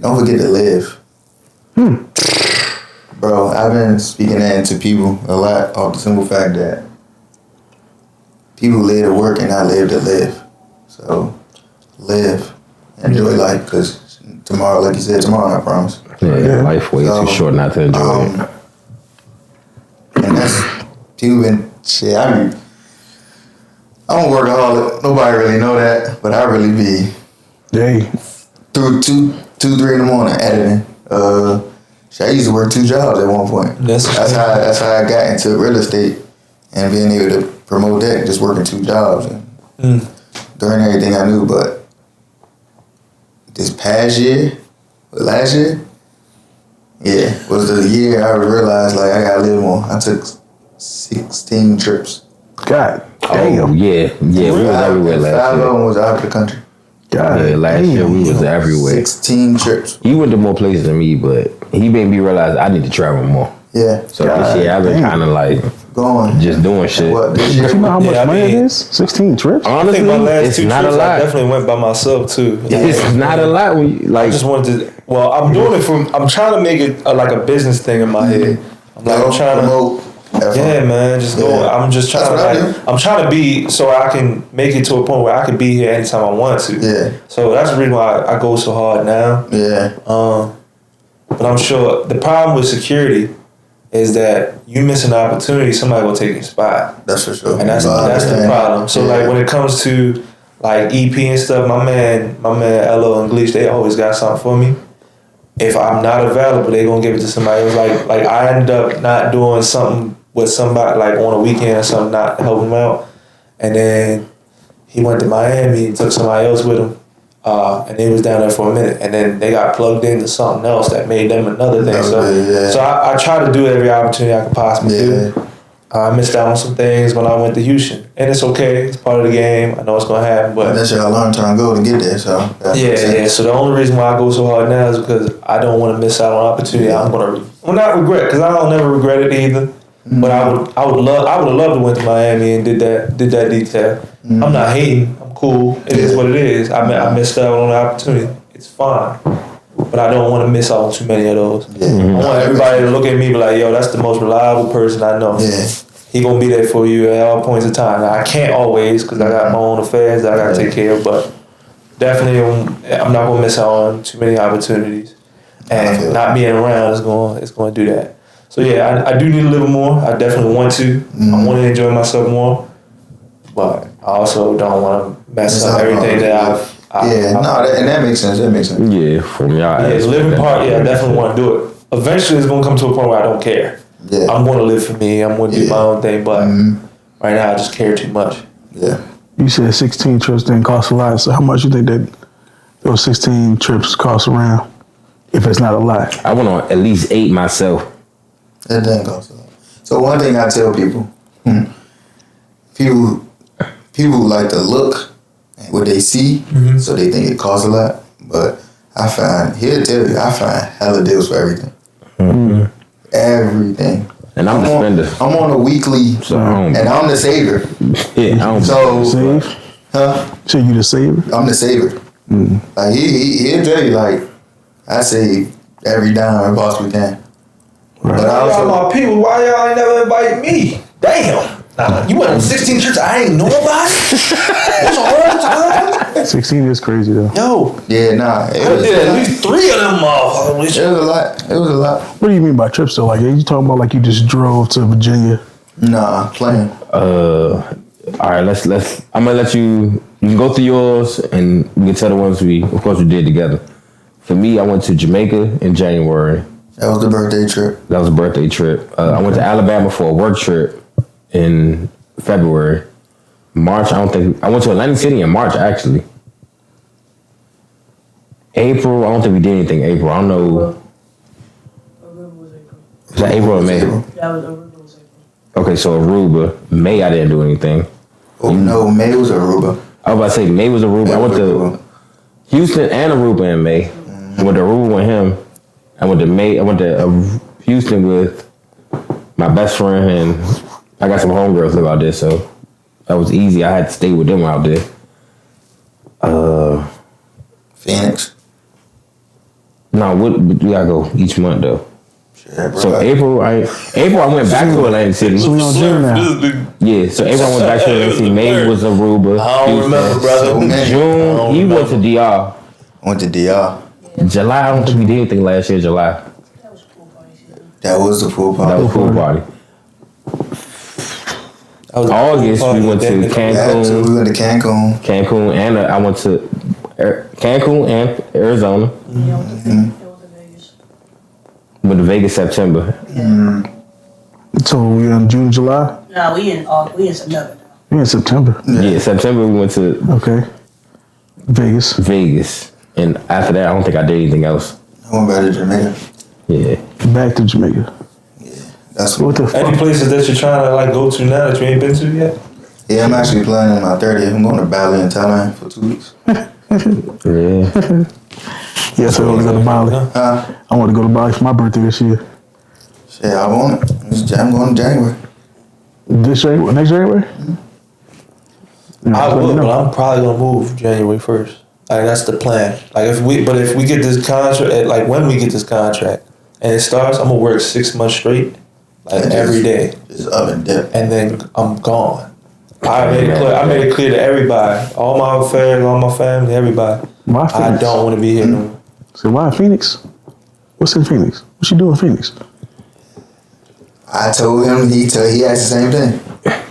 don't forget to live. Bro, I've been speaking that into people a lot off the simple fact that people live to work and not live to live. So live, enjoy life, because tomorrow, like you said, tomorrow, I promise. Life way too short not to enjoy it. And that's people been shit. I'm a workaholic. Nobody really know that, but I really be through 2, 3 in the morning editing. I used to work 2 jobs at one point. That's how I got into real estate and being able to promote that, just working 2 jobs and during everything I knew. But this past year, last year, was the year I realized like I gotta live more. I took 16 trips. God damn. Oh yeah, we was everywhere last year. 5 of them was out of the country. Last year we was everywhere. 16 trips. He went to more places than me, but he made me realize I need to travel more. Yeah. So this year I've been kind of like just doing shit. You know how much money it is? 16 trips? Honestly, I think my last it's 2 not trips a lot. I definitely went by myself too. It's not a lot when you, like. I just wanted to. Well, I'm doing it I'm trying to make it like a business thing in my head. I'm trying to promote. Man, just go. I'm just trying to. I'm trying to be so I can make it to a point where I can be here anytime I want to. Yeah. So that's the reason why I go so hard now. Yeah. But I'm sure the problem with security is that you miss an opportunity, somebody will take your spot. That's for sure. And that's the problem. So like when it comes to like EP and stuff, my man Elo and Gleech, they always got something for me. If I'm not available, they gonna give it to somebody else. Like I ended up not doing something with somebody like on a weekend or something, not helping him out. And then he went to Miami and took somebody else with him. And they was down there for a minute, and then they got plugged into something else that made them another thing. So I try to do every opportunity I could possibly do. I missed out on some things when I went to Houston, and it's okay. It's part of the game. I know it's gonna happen, but that's your long term goal to get there. So So the only reason why I go so hard now is because I don't want to miss out on opportunity. I'm gonna not regret, because I don't never regret it either. But I would have loved to went to Miami and did that detail. I'm not hating. I'm cool. It is what it is. I missed out on the opportunity. It's fine. but I don't want to miss out on too many of those. Yeah. I want everybody to look at me and be like, yo, that's the most reliable person I know. Yeah. He gonna be there for you at all points of time. Now, I can't always because I got my own affairs that I gotta take care of, but definitely I'm not gonna miss out on too many opportunities. And not being around is going to do that. So yeah, I do need to live more. I definitely want to. I want to enjoy myself more, but I also don't want to mess up everything that and that makes sense. That makes sense. Yeah, from y'all. Yeah, the living part. Yeah, I definitely want to do it. Eventually, it's going to come to a point where I don't care. Yeah. I'm going to live for me. I'm going to do my own thing, but right now I just care too much. Yeah. You said 16 trips didn't cost a lot. So how much you think that those 16 trips cost around? If it's not a lot, I went on at least 8 myself. That doesn't cost a lot. So one thing I tell people, people like to look at what they see, so they think it costs a lot. But I find hella deals for everything. Everything. And I'm the spender. I'm on a weekly, and I'm the saver. Yeah, I don't save. Huh? So you the saver? I'm the saver. Like he'll tell you like I save every dime I possibly can. Right. But y'all my people, why y'all ain't never invite me? Damn. You went on 16 trips I ain't know about it? It's a hard time. 16 is crazy though. Yo. Yeah, nah. I did at least 3 of them motherfuckers. It was a lot. It was a lot. What do you mean by trips though? Like you talking about like you just drove to Virginia? Nah, playing. All right, let's I'm gonna let you can go through yours and we can tell the ones we did together. For me, I went to Jamaica in January. That was the birthday trip. That was a birthday trip. I went to Alabama for a work trip in February. March, I went to Atlantic City in March, actually. April, I don't think we did anything April. I don't know. Aruba was April. Was that April or May? Aruba was April. Okay, so Aruba. May, I didn't do anything. Oh, no, May was Aruba. I was about to say, May was Aruba. I went to Houston and Aruba in May. I went to Aruba with him. I went to Houston with my best friend, and I got some homegirls live out there, so that was easy. I had to stay with them out there. Phoenix. No, we gotta go each month though. Sure, so April, I went back to Atlantic City. So we on June now. Yeah, so April I went back to Atlantic City. May was Aruba. I don't remember, brother. June, he went to DR. Went to DR. July, I don't think we did anything last year. July. That was the pool party. That was pool party. August, we went to Cancun. We went to Cancun. Cancun, and I went to Cancun and Arizona. Went to Vegas September. So we in June, July? No, we in September. We in September. Yeah, September we went to Vegas. And after that, I don't think I did anything else. I went back to Jamaica. Yeah. Back to Jamaica. Yeah. That's what the fuck. Any places that you're trying to like go to now that you ain't been to yet? Yeah, I'm actually planning my 30th. I'm going to Bali in Thailand for 2 weeks. Yeah. Yes, I want to go to Bali. I want to go to Bali for my birthday this year. Yeah, I want it. I'm going in January. This January? Next January? I would, but I'm probably gonna move January 1st. Like that's the plan. Like if we get this contract, like when we get this contract and it starts, I'm gonna work 6 months straight, like every day. Just up and dip. And then I'm gone. I made it clear to everybody, all my affairs, all my family, everybody. Why Phoenix? I don't want to be here no more. So why Phoenix? What's in Phoenix? What you doing in Phoenix? I told him, he asked the same thing.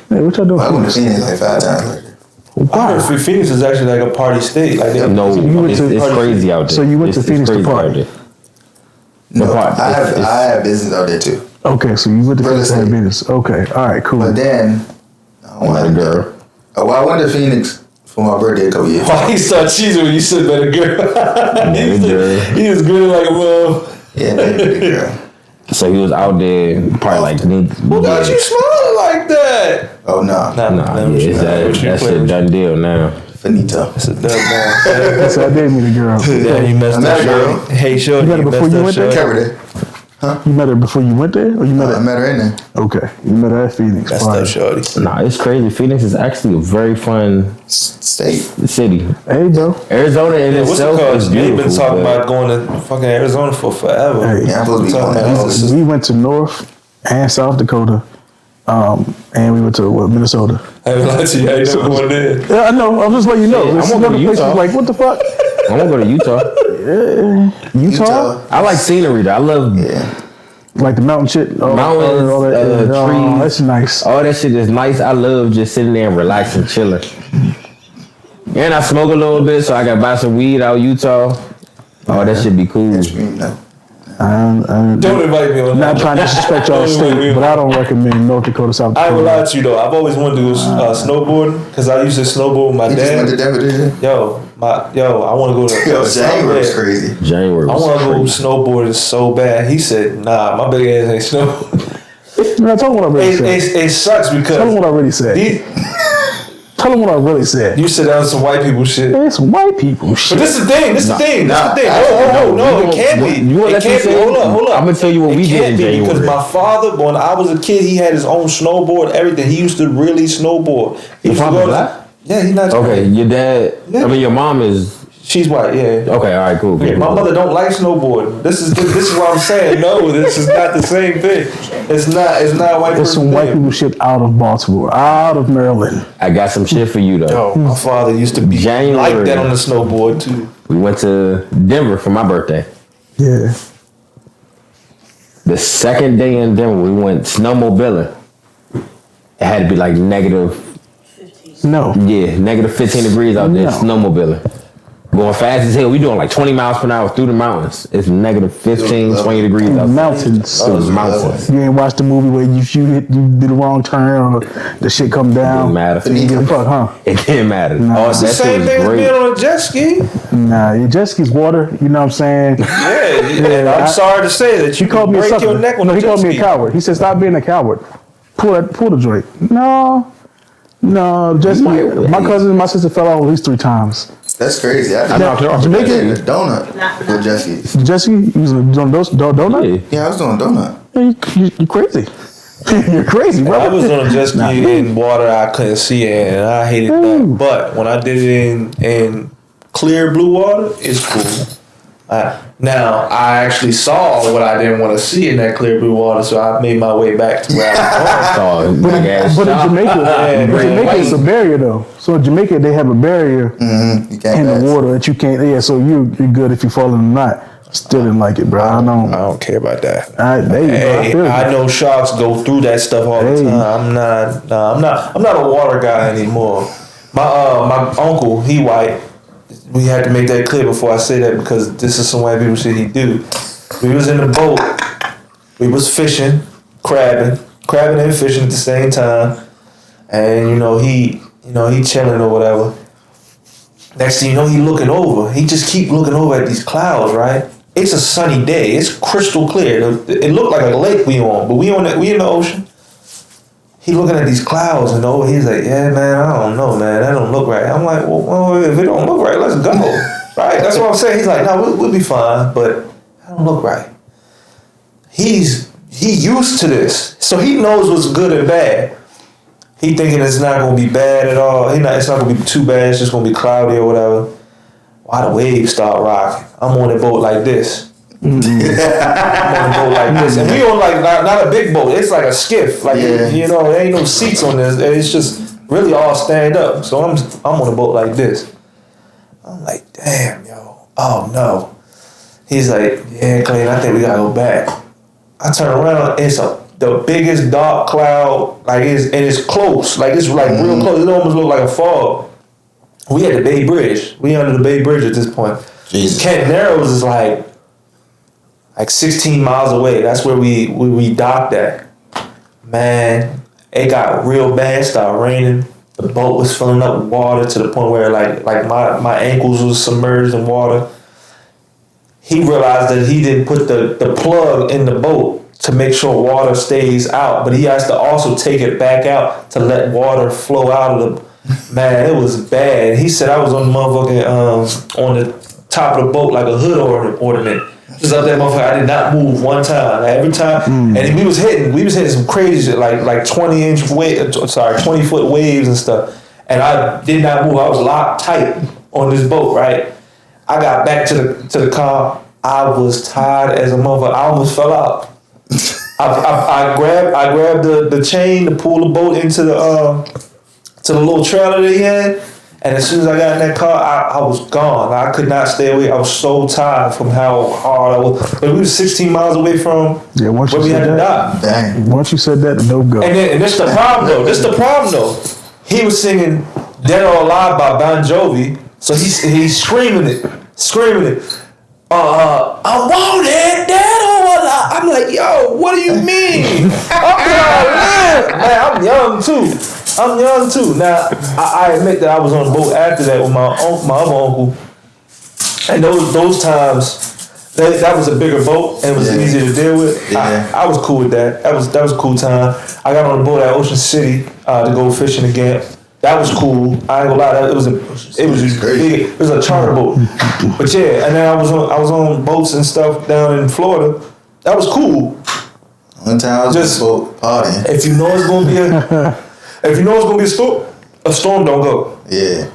Hey, what y'all doing? I went to Phoenix like 5 times later. I heard Phoenix is actually like a party state. Like it's crazy out there. So you went to Phoenix to party? No, I have business out there too. Okay, so you went to Phoenix to have business. Okay, all right, cool. But then, I went to Phoenix for my birthday a couple years. Why he started cheesing when you said that a girl? He was grinning like a little. Yeah, that girl. So he was out there, probably like. Who got you smiling like that? Oh no, that's a done deal now. Finito. It's a done now. So I did meet a girl. Yeah, you messed up, girl. Hey, sure. You got it before you went there? Covered it. Huh? You met her before you went there, or you met her? I met her in there. Okay, you met her at Phoenix. That's Fine. that shorty. Nah, it's crazy. Phoenix is actually a very fun State. city. Hey, bro. Arizona in What's it itself called? is They've beautiful. been talking but about going to fucking Arizona for forever. Hey, Yeah, I'm supposed to be going there. We went to North and South Dakota, and we went to Minnesota. I ain't lied to you. I ain't never going there. Yeah, I know. I'm just letting you know. Yeah, This I'm is gonna go another to place. Utah. Like, what the fuck? I want to go to Utah. Utah? I like scenery though. I love Like the mountain shit. mountains, all that, trees. That's nice. All that shit is nice. I love just sitting there and relaxing, chilling. And I smoke a little bit, so I got to buy some weed out of Utah. Oh, that should be cool. Don't invite me on Not that. trying to disrespect y'all state, but I don't recommend North Dakota, South I ain't Dakota. gonna lie to you though. I've always wanted to do snowboarding because I used to snowboard with my He just went to dad. Denver, did you? I want to go to. Yo, January was crazy. January I was want to go crazy. snowboarding so bad. He said, "Nah, my big ass ain't snowboarding." Man, tell them what I already said. It sucks because Tell them what I already said. Tell them what I really said. you said that was some white people shit. It's white people shit. But this is the thing. This is the thing. No, it can't be. You wanna It can't be. let me say? Hold up. I'm gonna tell you what It we did can't in be January. because my father, when I was a kid, he had his own snowboard, everything. He used to really snowboard. He Your used to father go black? Yeah, he's not. Okay, your dad. Yeah. I mean, your mom is. She's white. Yeah. Okay, all right, cool. My mother don't like snowboarding. This is what I'm saying. No, this is not the same thing. It's not white. There's some white thing. people shit out of Baltimore, out of Maryland. I got some shit for you though. Yo, my father used to be January. like that on the snowboard too. We went to Denver for my birthday. Yeah. The second day in Denver, we went snowmobiling. It had to be like negative 15 degrees out there snowmobiling. Going fast as hell. We doing like 20 miles per hour through the mountains. It's negative 15, 20 degrees out there. Mountains. Mountains. You ain't watched the movie where you did the wrong turn or the shit come down. Didn't matter. You give a fuck, huh? It didn't matter. Nah. Oh, It's the that same shit thing was as great. being on a jet ski. Nah, your jet ski's water. You know what I'm saying? Yeah. I'm sorry to say that you He called can me a break sucker. your neck on No, a he jet called me ski. a coward. He said, "Stop being a coward. Pull the joint." No, jet ski. My cousin and my sister fell off at least 3 times. That's crazy. I knocked it off. Jamaican a donut with jet skis. Jet ski? You was doing donut? Yeah. Yeah, I was doing donut. Yeah, you crazy. You're crazy, bro. I was on a jet ski in water I couldn't see in, and I hated that. But when I did it in clear blue water, it's cool. Now, I actually saw what I didn't want to see in that clear blue water, so I made my way back to where I was going. But in Jamaica, it's a barrier though. So in Jamaica, they have a barrier You can't in pass. the water that you can't. Yeah, so you're good if you fall in or not. Still didn't like it, bro. I I don't. don't care about that. Hey, bro, I know sharks go through that stuff all the time. I'm not a water guy anymore. My uncle, he white. We had to make that clear before I say that because this is some white people shit he do. We was in the boat. We was fishing, crabbing and fishing at the same time. And he chilling or whatever. Next thing you know, he looking over. He just keep looking over at these clouds, right? It's a sunny day. It's crystal clear. It looked like a lake we on, but we in the ocean. He looking at these clouds and over. He's like, "Yeah, man, I don't know, man. That don't look right." I'm like, "Well, if it don't look right, let's go." Right? That's what I'm saying. He's like, "No, we'll be fine, but that don't look right." He used to this, so he knows what's good and bad. He thinking it's not gonna be bad at all. It's not gonna be too bad. It's just gonna be cloudy or whatever. Why the waves start rocking? I'm on a boat like this. I'm on a boat like this, and we on like not a big boat. It's like a skiff. Like there ain't no seats on this. It's just really all stand up. So I'm on a boat like this. I'm like, damn, yo. Oh no. He's like, yeah, Clayton, I think we gotta go back. I turn around. It's the biggest dark cloud. It's close. Like it's like real close. It almost look like a fog. We at the Bay Bridge. We under the Bay Bridge at this point. Jesus. Kent Narrows is like 16 miles away. That's where we docked at. Man, it got real bad. Started raining. The boat was filling up with water to the point where like my ankles was submerged in water. He realized that he didn't put the plug in the boat to make sure water stays out, but he has to also take it back out to let water flow out of the. Man, it was bad. He said I was on the motherfucking on the top of the boat like a hood ornament. Just up that motherfucker. I did not move one time. Like, every time, and we was hitting some crazy shit, like 20-foot waves and stuff. And I did not move. I was locked tight on this boat, right? I got back to the car. I was tired as a motherfucker. I almost fell out. I grabbed the chain to pull the boat into the little trailer that he had. And as soon as I got in that car, I was gone. I could not stay away. I was so tired from how hard I was. But we were 16 miles away from where we had to die. Dang. Once you said that, the dope go. And this the problem though. He was singing "Dead or Alive" by Bon Jovi, so he's screaming it. I want it, dead or alive. I'm like, yo, what do you mean? I'm young too. Now, I admit that I was on the boat after that with my other uncle. And those times, that was a bigger boat and it was easier to deal with. Yeah. I was cool with that. That was a cool time. I got on the boat at Ocean City to go fishing again. That was cool. I ain't gonna lie. It was a charter boat. But yeah, and then I was on boats and stuff down in Florida. That was cool. One time I was just boat partying. If you know it's gonna be a storm don't go. Yeah.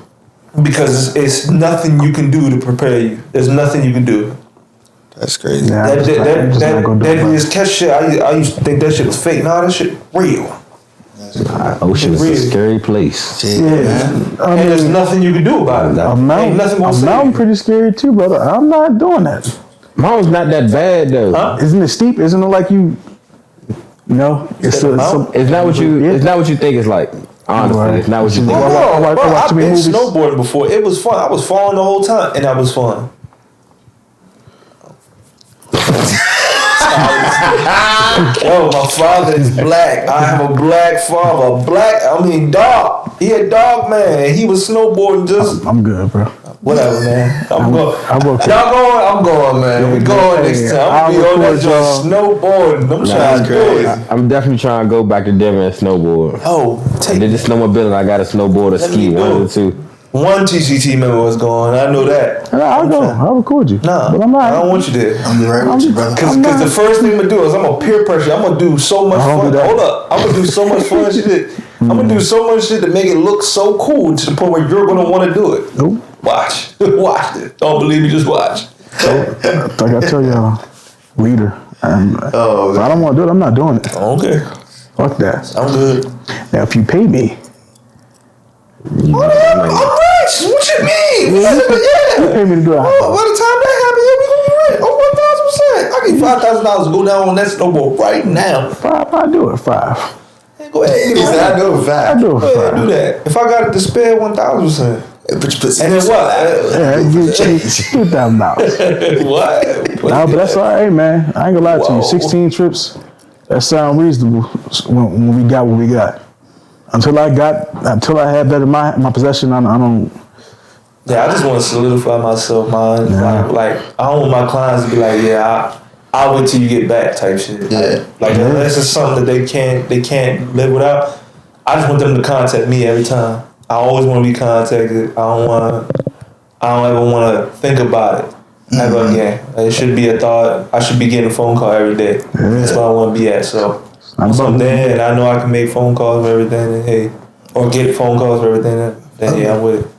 Because it's nothing you can do to prepare you. There's nothing you can do. That's crazy. Yeah, that is catch shit. I used to think that shit was fake. Nah, that shit real. Ocean is a scary place. Yeah. And there's nothing you can do about it. A mountain pretty scary too, brother. I'm not doing that. Mountain's not that bad though. Huh? Isn't it steep? Isn't it like you? No, it's not what you. It's not what you think it's like. Honestly, it's not what you think. I've been snowboarding before. It was fun. I was falling the whole time, and that was fun. Yo, my father is black. I have a black father. Dog. He a dog man. He was snowboarding just. I'm good, bro. Whatever, man. I'm going. I'm okay. Y'all going? I'm going, man. We going next time. I'm gonna be on that joint snowboarding. I'm trying to do it. I'm definitely trying to go back to Denver and snowboard. Oh, I did the snowmobiling. I got a snowboard, a ski, one of the two. One TCT member was going. I know that. I'll go. I'll record you. Nah, but I'm not. I don't want you there. I'm right with you, brother. Because the first thing I'm gonna do is I'm gonna peer pressure. I'm gonna do so much fun. Hold up. I'm gonna do so much fun shit. I'm gonna do so much shit to make it look so cool to the point where you're gonna want to do it. Nope. Watch it. Don't believe me, just watch. Like I tell y'all, leader. If I don't want to do it, I'm not doing it. Okay. Fuck that. I'm good. Now, if you pay me. I'm rich. What you mean? You pay me to do it. By the time that happens, we gonna be rich. Oh, 1,000%. I give $5,000 to go down on that snowboard right now. I'll do it. 5. Hey, go ahead. He said, I do it 5. I'll do it 5. Go ahead, do that. If I got to spare 1,000%. And then what? $2,000. What? Nah, but that's all right, hey, man. I ain't gonna lie to you. 16 trips, that sound reasonable when we got what we got. Until I had that in my possession, I don't. Yeah, I just want to solidify myself, man. Yeah. Like I don't want my clients to be like, I'll wait till you get back type shit. Yeah. Like unless it's something that they can't live without. I just want them to contact me every time. I always want to be contacted. I don't ever want to think about it ever again. It should be a thought. I should be getting a phone call every day. Yeah. That's where I want to be at. So once I'm there and I know I can make phone calls and everything, or get phone calls and everything, then I'm with it.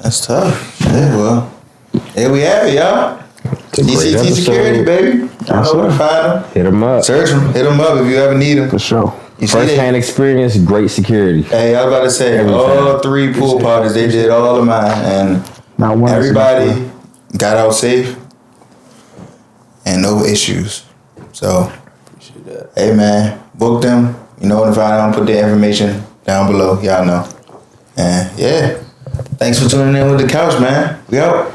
That's tough. Yeah, well, there we have it, y'all. TCT Security, baby. I know where to find them. Hit them up. Search them. Hit them up if you ever need them. For sure. First-hand experience, great security. Hey, I was about to say, all 3 pool parties, they did all of mine, and everybody got out safe and no issues. So, appreciate that. Hey, man, book them. You know where to find them. Put their information down below. Y'all know. And yeah, thanks for tuning in with the couch, man. We out.